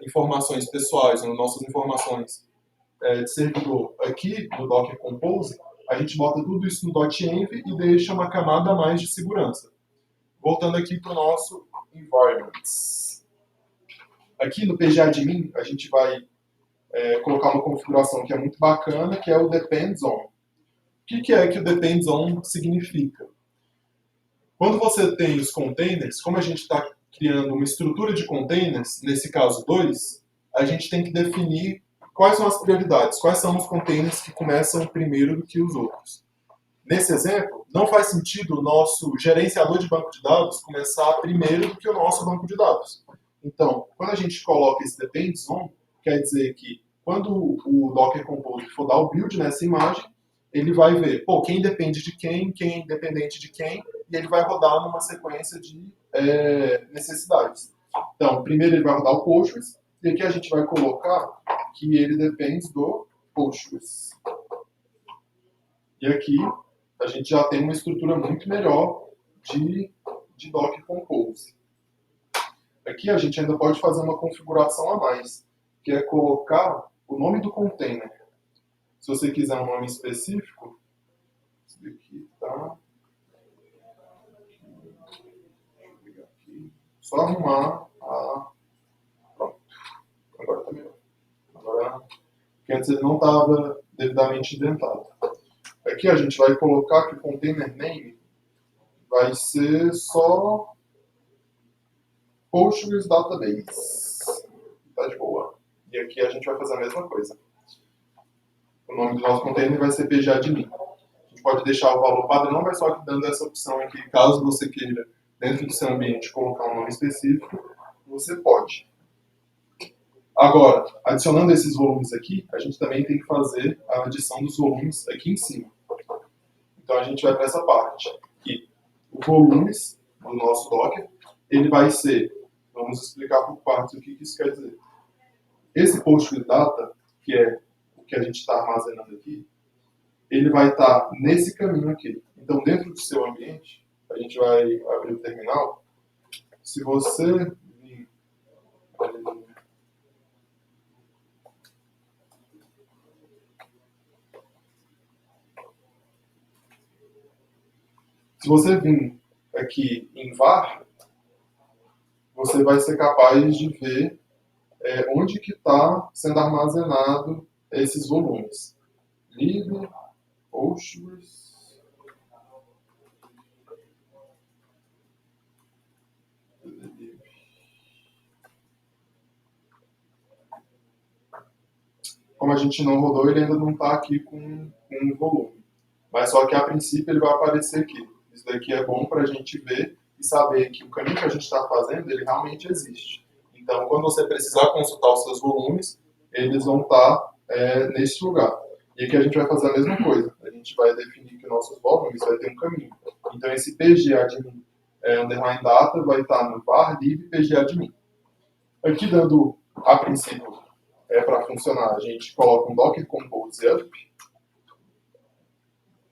informações pessoais ou nossas informações de servidor aqui no Docker Compose, a gente bota tudo isso no .env e deixa uma camada a mais de segurança. Voltando aqui para o nosso environment. Aqui no PGAdmin, a gente vai colocar uma configuração que é muito bacana, que é o Depends On. O que é que o Depends On significa? Quando você tem os containers, como a gente está criando uma estrutura de containers, nesse caso 2, a gente tem que definir quais são as prioridades, quais são os containers que começam primeiro do que os outros. Nesse exemplo, não faz sentido o nosso gerenciador de banco de dados começar primeiro do que o nosso banco de dados. Então, quando a gente coloca esse Depends On, quer dizer que quando o Docker Compose for dar o build nessa imagem, ele vai ver, quem depende de quem é independente de quem, e ele vai rodar numa sequência de necessidades. Então, primeiro ele vai rodar o Postgres, e aqui a gente vai colocar que ele depende do Postgres. E aqui a gente já tem uma estrutura muito melhor de Docker Compose. Aqui a gente ainda pode fazer uma configuração a mais, que é colocar o nome do container. Se você quiser um nome específico, esse daqui tá. Só arrumar a. Pronto. Agora tá melhor. Agora, porque antes ele não estava devidamente indentado. Aqui a gente vai colocar que o container name vai ser só Postgres Database. Tá de boa. E aqui a gente vai fazer a mesma coisa. O nome do nosso container vai ser pgadmin. A gente pode deixar o valor padrão, mas só que dando essa opção aqui, caso você queira, dentro do seu ambiente, colocar um nome específico, você pode. Agora, adicionando esses volumes aqui, a gente também tem que fazer a adição dos volumes aqui em cima. Então a gente vai para essa parte. Aqui, os volumes do nosso Docker, ele vai ser, vamos explicar por partes o que isso quer dizer. Esse Postgres Data, que é o que a gente está armazenando aqui, ele vai estar nesse caminho aqui. Então, dentro do seu ambiente, a gente vai abrir o terminal. Se você vir... Se você vir aqui em var, você vai ser capaz de ver onde que está sendo armazenado esses volumes. Lib, Postgres, como a gente não rodou, ele ainda não está aqui com volume. Mas só que a princípio ele vai aparecer aqui. Isso daqui é bom para a gente ver e saber que o caminho que a gente está fazendo, ele realmente existe. Então, quando você precisar consultar os seus volumes, eles vão estar nesse lugar. E aqui a gente vai fazer a mesma coisa. A gente vai definir que nossos volumes vai ter um caminho. Então, esse pgadmin underline data vai estar no var lib pgadmin. Aqui, dando a princípio para funcionar, a gente coloca um Docker Compose up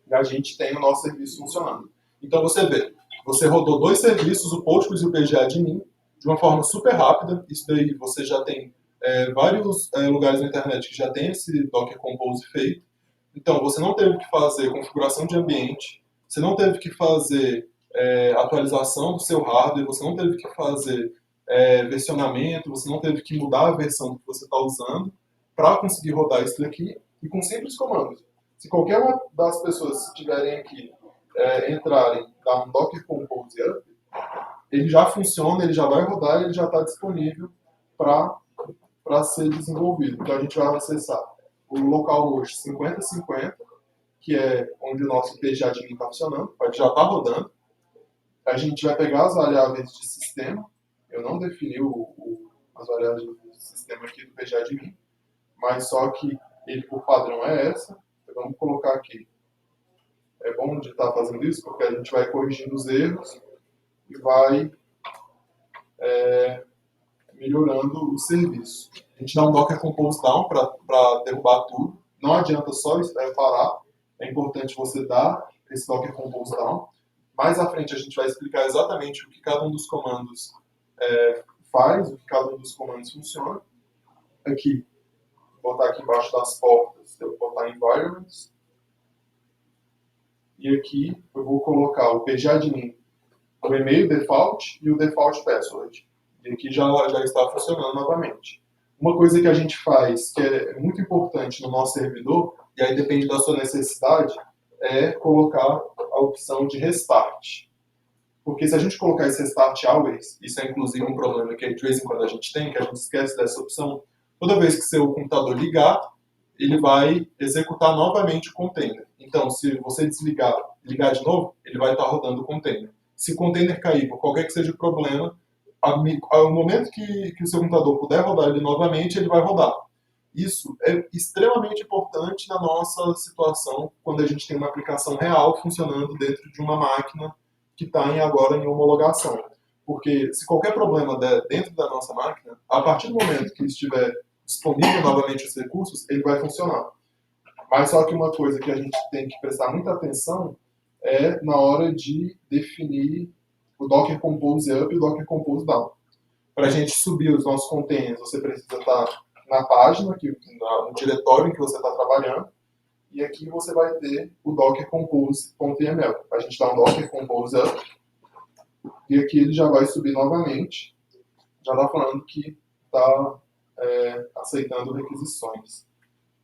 e a gente tem o nosso serviço funcionando. Então, você vê, você rodou 2 serviços, o Postgres e o pgadmin, de uma forma super rápida. Isso daí você já tem vários lugares na internet que já tem esse Docker Compose feito. Então, você não teve que fazer configuração de ambiente, você não teve que fazer atualização do seu hardware, você não teve que fazer versionamento, você não teve que mudar a versão que você está usando para conseguir rodar isso daqui e com simples comandos. Se qualquer uma das pessoas que estiverem aqui entrarem, dar um Docker Compose up, ele já funciona, ele já vai rodar e ele já está disponível para ser desenvolvido. Então a gente vai acessar o localhost 5050, que é onde o nosso pgadmin está funcionando, já está rodando. A gente vai pegar as variáveis de sistema. Eu não defini as variáveis de sistema aqui do pgadmin, mas só que ele por padrão é essa. Então, vamos colocar aqui. É bom de estar fazendo isso, porque a gente vai corrigindo os erros e vai melhorando o serviço. A gente dá um Docker Compose down para derrubar tudo. Não adianta só parar. É importante você dar esse Docker Compose down. Mais à frente a gente vai explicar exatamente o que cada um dos comandos faz, o que cada um dos comandos funciona. Aqui, vou botar aqui embaixo das portas, eu vou botar environments. E aqui eu vou colocar o pgadmin, o e-mail default e o default password. E aqui já está funcionando novamente. Uma coisa que a gente faz, que é muito importante no nosso servidor, e aí depende da sua necessidade, é colocar a opção de restart. Porque se a gente colocar esse restart always, isso é inclusive um problema que de vez em quando a gente tem, que a gente esquece dessa opção, toda vez que seu computador ligar, ele vai executar novamente o container. Então, se você desligar e ligar de novo, ele vai estar rodando o container. Se o container cair, por qualquer que seja o problema, ao momento que o seu computador puder rodar ele novamente, ele vai rodar. Isso é extremamente importante na nossa situação, quando a gente tem uma aplicação real funcionando dentro de uma máquina que está agora em homologação. Porque se qualquer problema der dentro da nossa máquina, a partir do momento que estiver disponível novamente os recursos, ele vai funcionar. Mas só que uma coisa que a gente tem que prestar muita atenção é na hora de definir o Docker Compose Up e o Docker Compose Down. Para a gente subir os nossos containers, você precisa estar na página, no diretório em que você está trabalhando, e aqui você vai ter o Docker Compose.yml. A gente dá um Docker Compose Up, e aqui ele já vai subir novamente, já está falando que está aceitando requisições.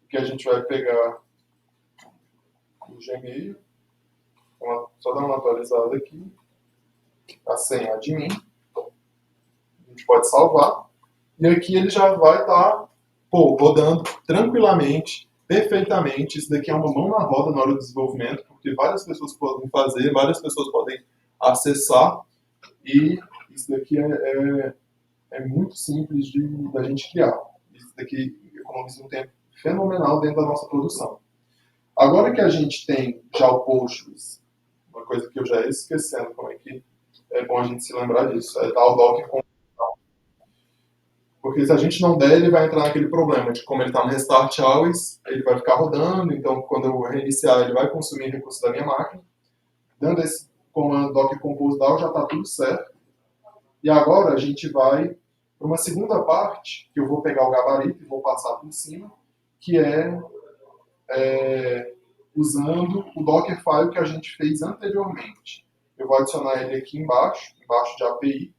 Que a gente vai pegar o Gmail, só dar uma atualizada aqui, a senha admin, a gente pode salvar, e aqui ele já vai estar rodando tranquilamente, perfeitamente. Isso daqui é uma mão na roda na hora do desenvolvimento, porque várias pessoas podem fazer, várias pessoas podem acessar, e isso daqui é muito simples da gente criar. Isso daqui economiza um tempo fenomenal dentro da nossa produção. Agora que a gente tem já o Postgres, uma coisa que eu já ia esquecendo, como é que é bom a gente se lembrar disso, é dar o Docker Compose. Porque se a gente não der, ele vai entrar naquele problema de como ele está no restart always, ele vai ficar rodando, então quando eu reiniciar ele vai consumir recursos da minha máquina. Dando esse comando Docker Compose Down já está tudo certo. E agora a gente vai para uma segunda parte, que eu vou pegar o gabarito e vou passar por cima, que é usando o Dockerfile que a gente fez anteriormente. Eu vou adicionar ele aqui embaixo de API.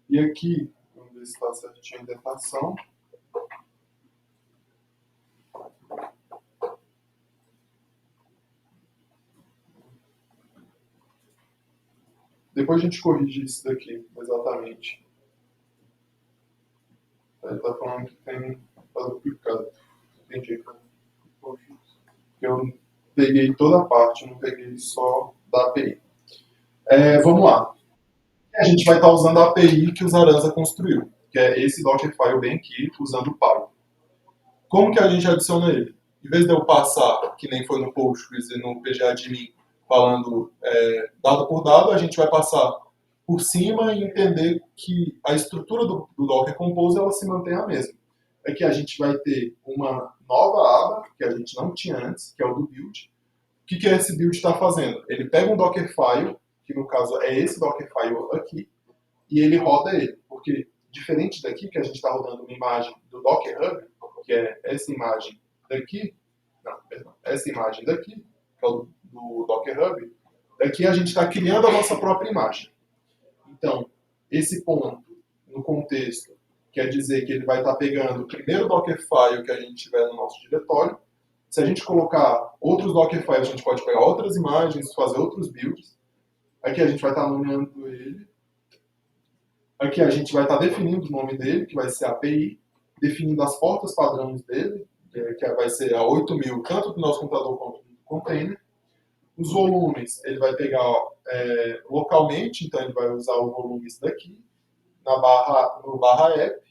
E aqui, vamos ver se está certinho a indentação. Depois a gente corrige isso daqui, exatamente. Ele está falando que está duplicado. Entendi. Eu peguei toda a parte, não peguei só da API. Vamos lá. A gente vai estar usando a API que o Zaranza construiu, que é esse Dockerfile bem aqui, usando o Py. Como que a gente adiciona ele? Em vez de eu passar, que nem foi no Postgres e no PGAdmin, falando dado por dado, a gente vai passar por cima e entender que a estrutura do Docker Compose ela se mantém a mesma. Aqui a gente vai ter uma nova aba, que a gente não tinha antes, que é o do build. O que esse build está fazendo? Ele pega um Dockerfile, que no caso é esse Dockerfile aqui, e ele roda ele. Porque, diferente daqui, que a gente está rodando uma imagem do Docker Hub, que é essa imagem daqui, essa imagem daqui, que é o do Docker Hub, daqui a gente está criando a nossa própria imagem. Então, esse ponto, no contexto, quer dizer que ele vai estar pegando o primeiro Dockerfile que a gente tiver no nosso diretório. Se a gente colocar outros Dockerfiles, a gente pode pegar outras imagens, fazer outros builds. Aqui a gente vai estar nomeando ele. Aqui a gente vai estar definindo o nome dele, que vai ser a API, definindo as portas padrões dele, que vai ser a 8000, tanto do nosso computador quanto do container. Os volumes, ele vai pegar localmente, então ele vai usar o volumes daqui, no barra app.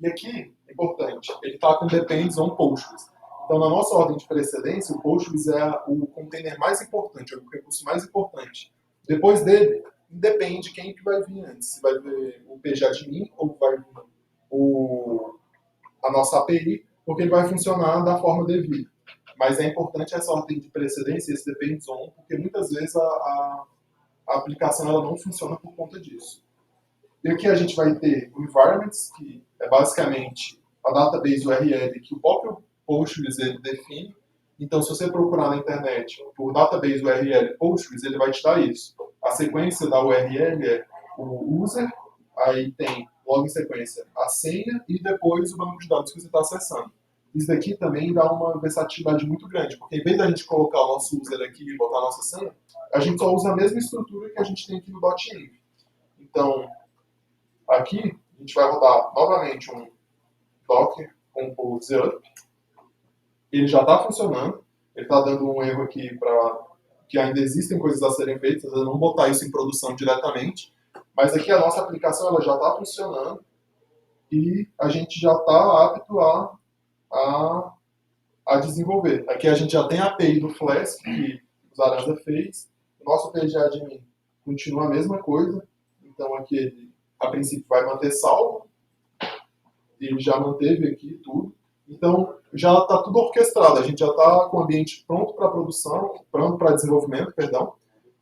E aqui, importante, ele está com depends on Postgres. Então, na nossa ordem de precedência, o Postgres é o container mais importante, é o recurso mais importante. Depois dele, depende quem que vai vir antes. Se vai vir o PGAdmin ou vai vir a nossa API, porque ele vai funcionar da forma devida. Mas é importante essa ordem de precedência, esse depends on, porque muitas vezes a aplicação ela não funciona por conta disso. E aqui a gente vai ter o environments, que é basicamente a database URL que o próprio Postgres ele define. Então, se você procurar na internet por database URL Postgres, ele vai te dar isso. A sequência da URL é o user, aí tem logo em sequência a senha e depois o banco de dados que você está acessando. Isso daqui também dá uma versatilidade muito grande, porque em vez da gente colocar o nosso user aqui e botar a nossa senha, a gente só usa a mesma estrutura que a gente tem aqui no .env. Então, aqui a gente vai rodar novamente um Docker Compose Up. Ele já está funcionando, ele está dando um erro aqui para que ainda existem coisas a serem feitas, eu não botar isso em produção diretamente, mas aqui a nossa aplicação ela já está funcionando e a gente já está apto a desenvolver. Aqui a gente já tem a API do Flask, que o Zaranza fez, o nosso PGAdmin continua a mesma coisa, então aqui ele, a princípio, vai manter salvo, ele já manteve aqui tudo, então já está tudo orquestrado, a gente já está com o ambiente pronto para produção, pronto para desenvolvimento, perdão,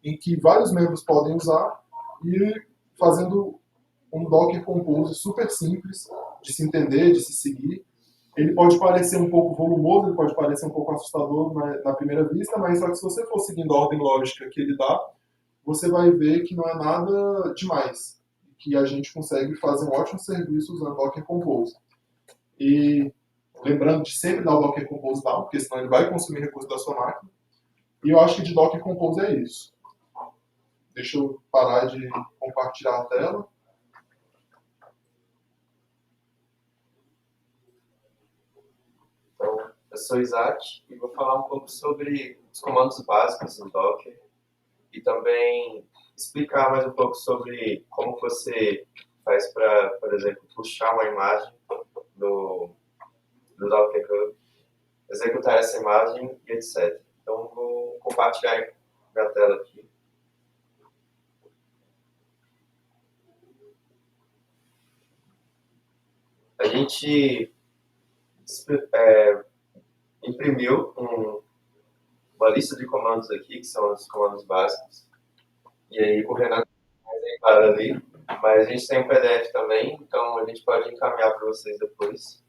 em que vários membros podem usar e fazendo um Docker Compose super simples de se entender, de se seguir. Ele pode parecer um pouco volumoso, ele pode parecer um pouco assustador na primeira vista, mas só que se você for seguindo a ordem lógica que ele dá, você vai ver que não é nada demais, que a gente consegue fazer um ótimo serviço usando Docker Compose. E lembrando de sempre dar o Docker Compose down, porque senão ele vai consumir recursos da sua máquina. E eu acho que de Docker Compose é isso. Deixa eu parar de compartilhar a tela. Então, eu sou Isaac e vou falar um pouco sobre os comandos básicos do Docker e também explicar mais um pouco sobre como você faz para, por exemplo, puxar uma imagem do Docker Hub, executar essa imagem e etc. Então, vou compartilhar minha tela aqui. A gente imprimiu uma lista de comandos aqui, que são os comandos básicos. E aí o Renato vai exemplar ali, mas a gente tem um PDF também, então a gente pode encaminhar para vocês depois.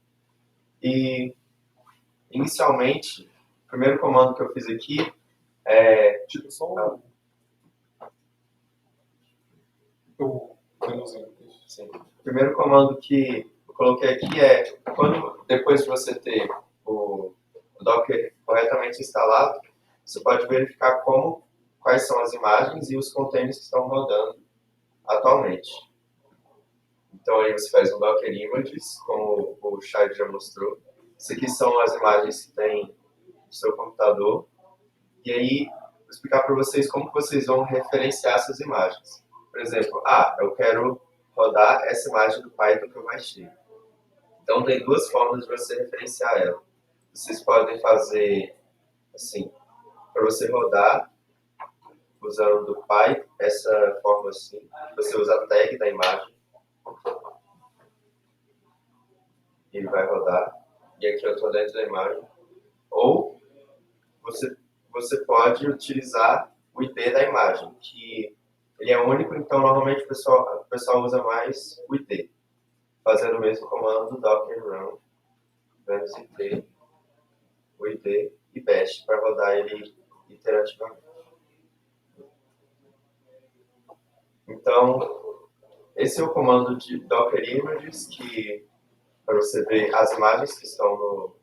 E, inicialmente, o primeiro comando que eu fiz aqui é... Tipo, só Sim. O primeiro comando que eu coloquei aqui é, depois de você ter o Docker corretamente instalado, você pode verificar quais são as imagens e os containers que estão rodando atualmente. Então aí você faz um Docker Images, como o Shai já mostrou. Isso aqui são as imagens que tem no seu computador. E aí, vou explicar para vocês como vocês vão referenciar essas imagens. Por exemplo, eu quero rodar essa imagem do Python que eu baixei. Então tem duas formas de você referenciar ela. Vocês podem fazer assim, para você rodar usando do Python, essa forma assim, você usa a tag da imagem, ele vai rodar, e aqui eu estou dentro da imagem. Ou você pode utilizar o ID da imagem, que ele é único, então normalmente o pessoal usa mais o ID, fazendo o mesmo comando docker run, -it, o ID e bash, para rodar ele iterativamente. Então, esse é o comando de Docker Images, que para você ver as imagens que estão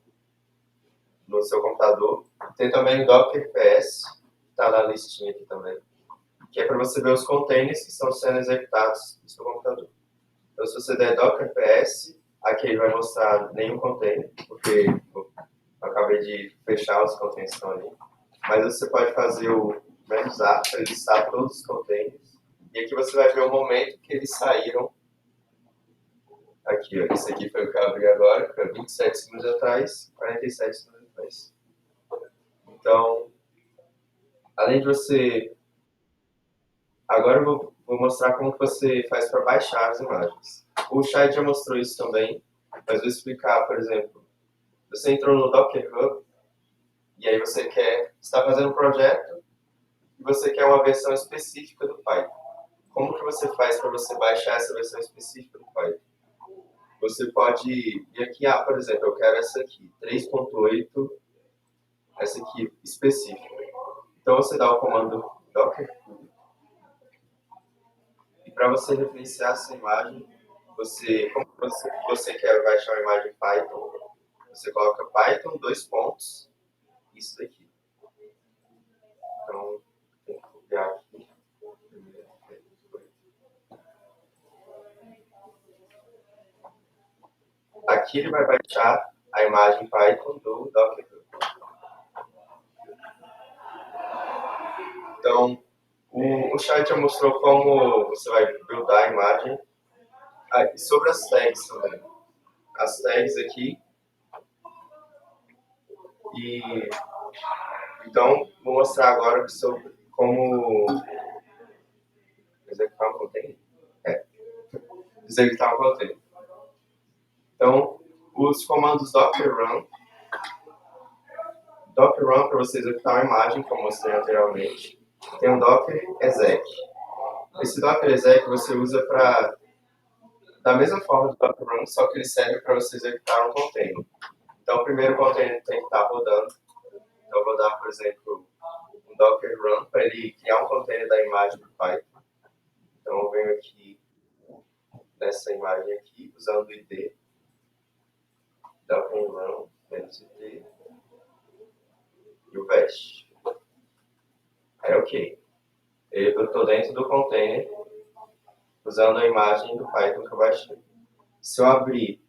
no seu computador. Tem também o Docker PS, que está na listinha aqui também, que é para você ver os containers que estão sendo executados no seu computador. Então, se você der Docker PS, aqui ele vai mostrar nenhum container, porque eu acabei de fechar os containers que estão ali. Mas você pode fazer o -a para listar todos os containers. E aqui você vai ver o momento que eles saíram. Aqui, ó, esse aqui foi o que eu abri agora, foi 27 segundos atrás, 47 segundos atrás. Então, além de você... Agora eu vou mostrar como que você faz para baixar as imagens. O Shai já mostrou isso também, mas vou explicar, por exemplo. Você entrou no Docker Hub, e aí você está fazendo um projeto, e você quer uma versão específica do Python. Como que você faz para você baixar essa versão específica do Python? Você pode ir aqui, por exemplo, eu quero essa aqui, 3.8, essa aqui específica. Então você dá o comando docker. E para você referenciar essa imagem, você quer baixar uma imagem Python, você coloca Python, dois pontos, isso daqui. Então, tem que copiar aqui. Aqui ele vai baixar a imagem Python do Docker. Então, o chat já mostrou como você vai buildar a imagem. E sobre as tags também. As tags aqui. E então, vou mostrar agora sobre como executar um container. Executar um container. Então, os comandos Docker Run. Docker Run para você executar uma imagem, como eu mostrei anteriormente. Tem um Docker Exec. Esse Docker Exec você usa para, da mesma forma do Docker Run, só que ele serve para você executar um container. Então, o primeiro container tem que estar rodando. Então, eu vou dar, por exemplo, um Docker Run para ele criar um container da imagem do Python. Então, eu venho aqui nessa imagem aqui, usando o ID. Docker Run, -id. E o bash. Aí, ok. Eu estou dentro do container, usando a imagem do Python que eu baixei. Se eu abrir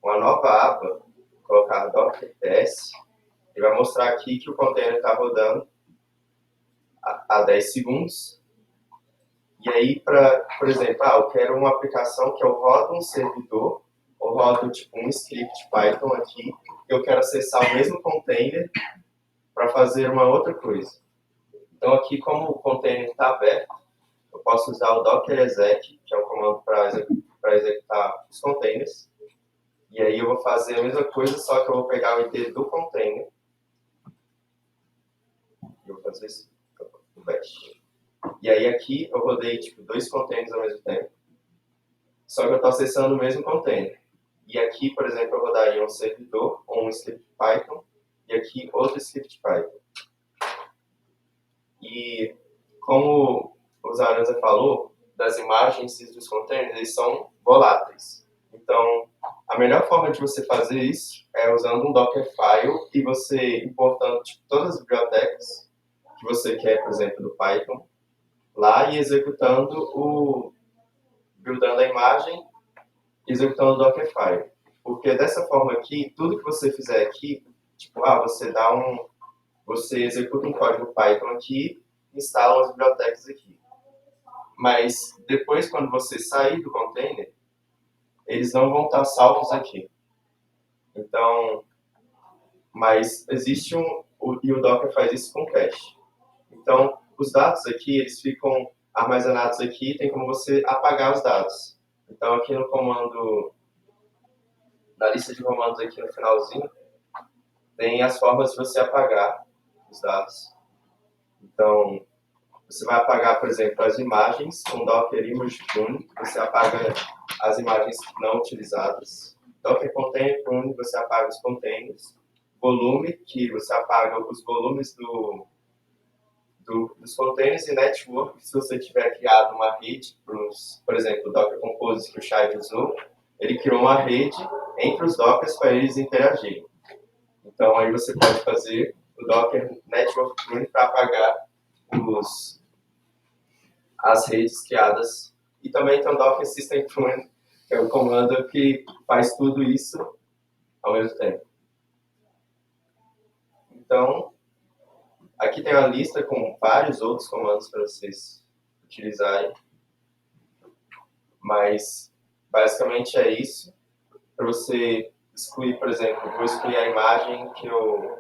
uma nova aba, colocar Docker PS, ele vai mostrar aqui que o container está rodando a 10 segundos. E aí, por exemplo, eu quero uma aplicação que eu rodo um servidor, ou rodo tipo um script Python aqui, e eu quero acessar o mesmo container para fazer uma outra coisa. Então aqui, como o container está aberto, eu posso usar o Docker Exec, que é um comando para executar os containers. E aí eu vou fazer a mesma coisa, só que eu vou pegar o ID do container. E eu vou fazer isso no bash. E aí aqui eu rodei tipo, dois containers ao mesmo tempo. Só que eu estou acessando o mesmo container. E aqui, por exemplo, eu rodaria um servidor ou um script Python. E aqui outro script Python. E como o Zaranza falou, das imagens e dos containers, eles são voláteis. Então, a melhor forma de você fazer isso é usando um Dockerfile e você importando tipo, todas as bibliotecas que você quer, por exemplo, do Python, lá e buildando a imagem e executando o Dockerfile. Porque dessa forma aqui, tudo que você fizer aqui, tipo, você executa um código Python aqui, instala as bibliotecas aqui. Mas depois, quando você sair do container, eles não vão estar salvos aqui. Então, mas existe e o Docker faz isso com cache. Então, os dados aqui, eles ficam armazenados aqui, tem como você apagar os dados. Então, aqui no comando, na lista de comandos aqui no finalzinho, tem as formas de você apagar os dados. Então, você vai apagar, por exemplo, as imagens com Docker Image Prune, você apaga as imagens não utilizadas. Docker Container Prune, você apaga os containers. Volume, que você apaga os volumes dos containers. E Network, se você tiver criado uma rede, por exemplo, o Docker Compose que o Shai usou, ele criou uma rede entre os Dockers para eles interagirem. Então, aí você pode fazer o Docker Network Prune para apagar as redes criadas. E também tem o Docker System Prune, que é o comando que faz tudo isso ao mesmo tempo. Então, aqui tem uma lista com vários outros comandos para vocês utilizarem. Mas, basicamente é isso. Para você excluir, por exemplo, vou excluir a imagem que eu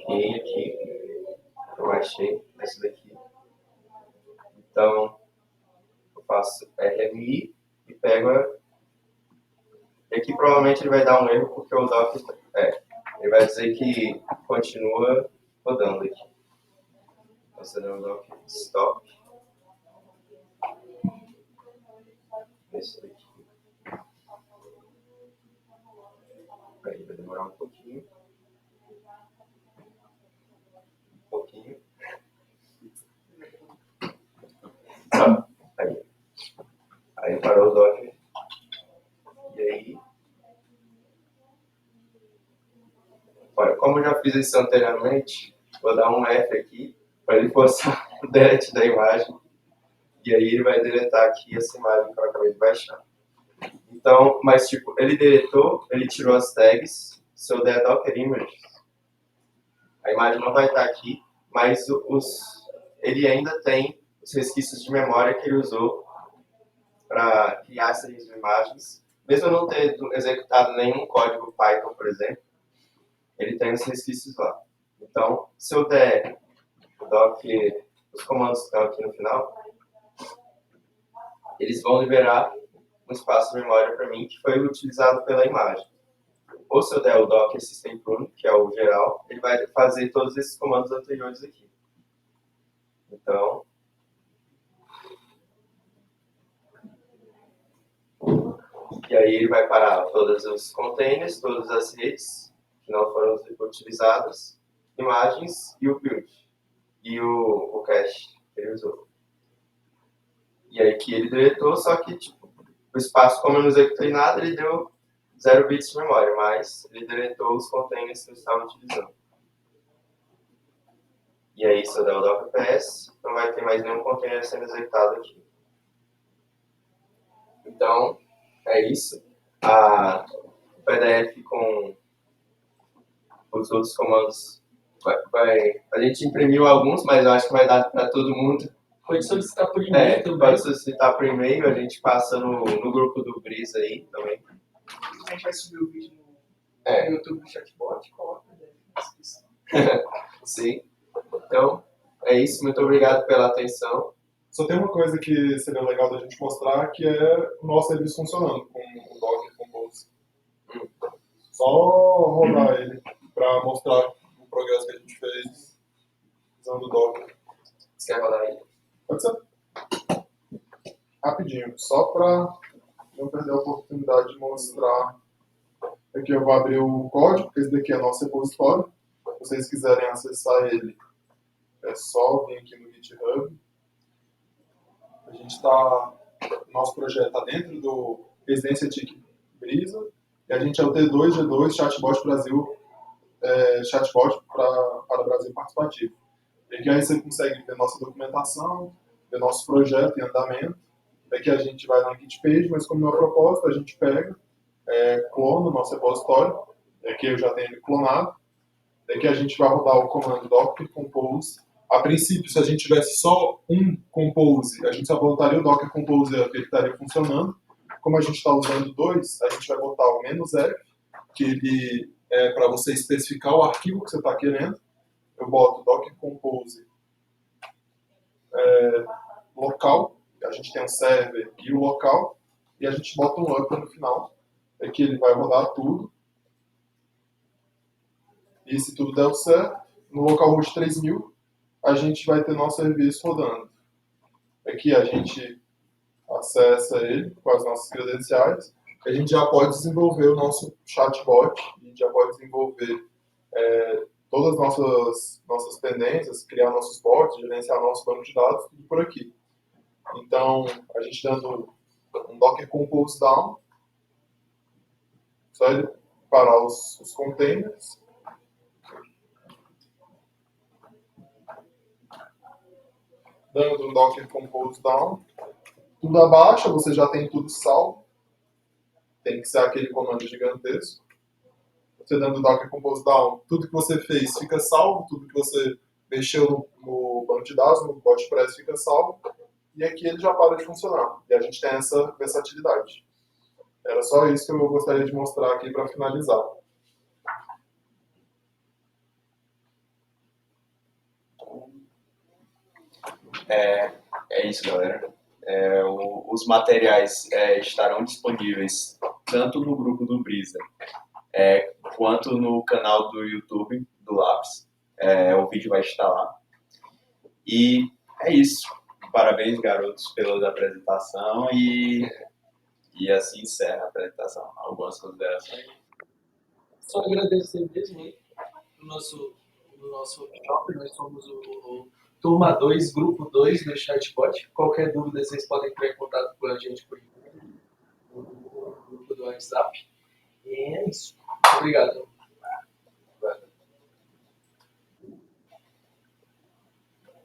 criei aqui, que eu baixei, essa daqui. Então, eu faço RMI e pego. E aqui provavelmente ele vai dar um erro porque o Docker. Ele vai dizer que continua rodando aqui. Então, você dá um Docker stop. Esse daqui. Aí vai demorar um pouquinho. Aí. Aí parou o Docker. E aí... Olha, como eu já fiz isso anteriormente, vou dar um F aqui para ele forçar o delete da imagem. E aí ele vai deletar aqui essa imagem que eu acabei de baixar. Então, mas tipo, ele deletou, ele tirou as tags. Se eu der Docker Images, a imagem não vai estar aqui, mas ele ainda tem os resquícios de memória que ele usou para criar essas imagens. Mesmo eu não tendo executado nenhum código Python, por exemplo, ele tem os resquícios lá. Então, se eu der Docker, os comandos que estão aqui no final, eles vão liberar um espaço de memória para mim que foi utilizado pela imagem. Ou se eu der o Docker System Prune, que é o geral, ele vai fazer todos esses comandos anteriores aqui. Então, e aí ele vai parar todos os containers, todas as redes que não foram utilizadas, imagens e o build. E o cache que ele usou. E aí que ele deletou, só que tipo, o espaço, como eu não executei nada, ele deu 0 bits de memória, mas ele deletou os containers que eu estava utilizando. E aí, se eu der o Docker PS, não vai ter mais nenhum container sendo executado aqui. Então, é isso. O PDF com os outros comandos a gente imprimiu alguns, mas eu acho que vai dar para todo mundo. Pode solicitar por e-mail também. Pode solicitar por e-mail, a gente passa no grupo do Brisa aí também. A gente vai subir o vídeo É. no YouTube do chatbot, coloca na descrição. Sim. Então, é isso. Muito obrigado pela atenção. Só tem uma coisa que seria legal da gente mostrar, que é o nosso serviço funcionando com o Docker Compose. Só rodar ele para mostrar o progresso que a gente fez usando o Docker. Você quer rodar aí? Pode ser? Rapidinho, só para não perder a oportunidade de mostrar. Aqui eu vou abrir o código, porque esse daqui é nosso repositório. Se vocês quiserem acessar ele, é só vir aqui no GitHub. A gente está... Nosso projeto está dentro do Residência TIC Brisa. E a gente é o T2G2 Chatbot Brasil, Chatbot para Brasil Participativo. E aqui aí você consegue ver nossa documentação, ver nosso projeto em andamento. Aqui a gente vai na Git page, mas como é o propósito, a gente pega, clona o nosso repositório. Aqui eu já tenho ele clonado. Aqui a gente vai rodar o comando docker compose. A princípio, se a gente tivesse só um compose, a gente só botaria o docker compose up, ele estaria funcionando. Como a gente está usando dois, a gente vai botar o "-f", que ele é para você especificar o arquivo que você está querendo. Eu boto docker compose local, a gente tem um server e o local, e a gente bota um up no final. Aqui ele vai rodar tudo. E se tudo der certo, no localhost 3000, a gente vai ter nosso serviço rodando. Aqui a gente acessa ele com as nossas credenciais. A gente já pode desenvolver o nosso chatbot, a gente já pode desenvolver todas as nossas pendências, criar nossos bots, gerenciar nosso banco de dados, tudo por aqui. Então, a gente dando um Docker Compose down, só ele parar os containers. Dando um Docker Compose down, tudo abaixa, você já tem tudo salvo. Tem que ser aquele comando gigantesco. Você dando Docker Compose down, tudo que você fez fica salvo, tudo que você mexeu no banco de dados, no BotPress fica salvo. E aqui ele já para de funcionar. E a gente tem essa versatilidade. Era só isso que eu gostaria de mostrar aqui para finalizar. É isso, galera. Os materiais estarão disponíveis tanto no grupo do Brisa quanto no canal do YouTube do Lápis. O vídeo vai estar lá. E é isso. Parabéns, garotos, pela apresentação e assim encerra a apresentação. Algumas considerações? Só agradecer mesmo no nosso workshop. Nós somos o Turma 2, Grupo 2 do Chatbot. Qualquer dúvida, vocês podem entrar em contato com a gente por e-mail. WhatsApp. E é isso. Muito obrigado.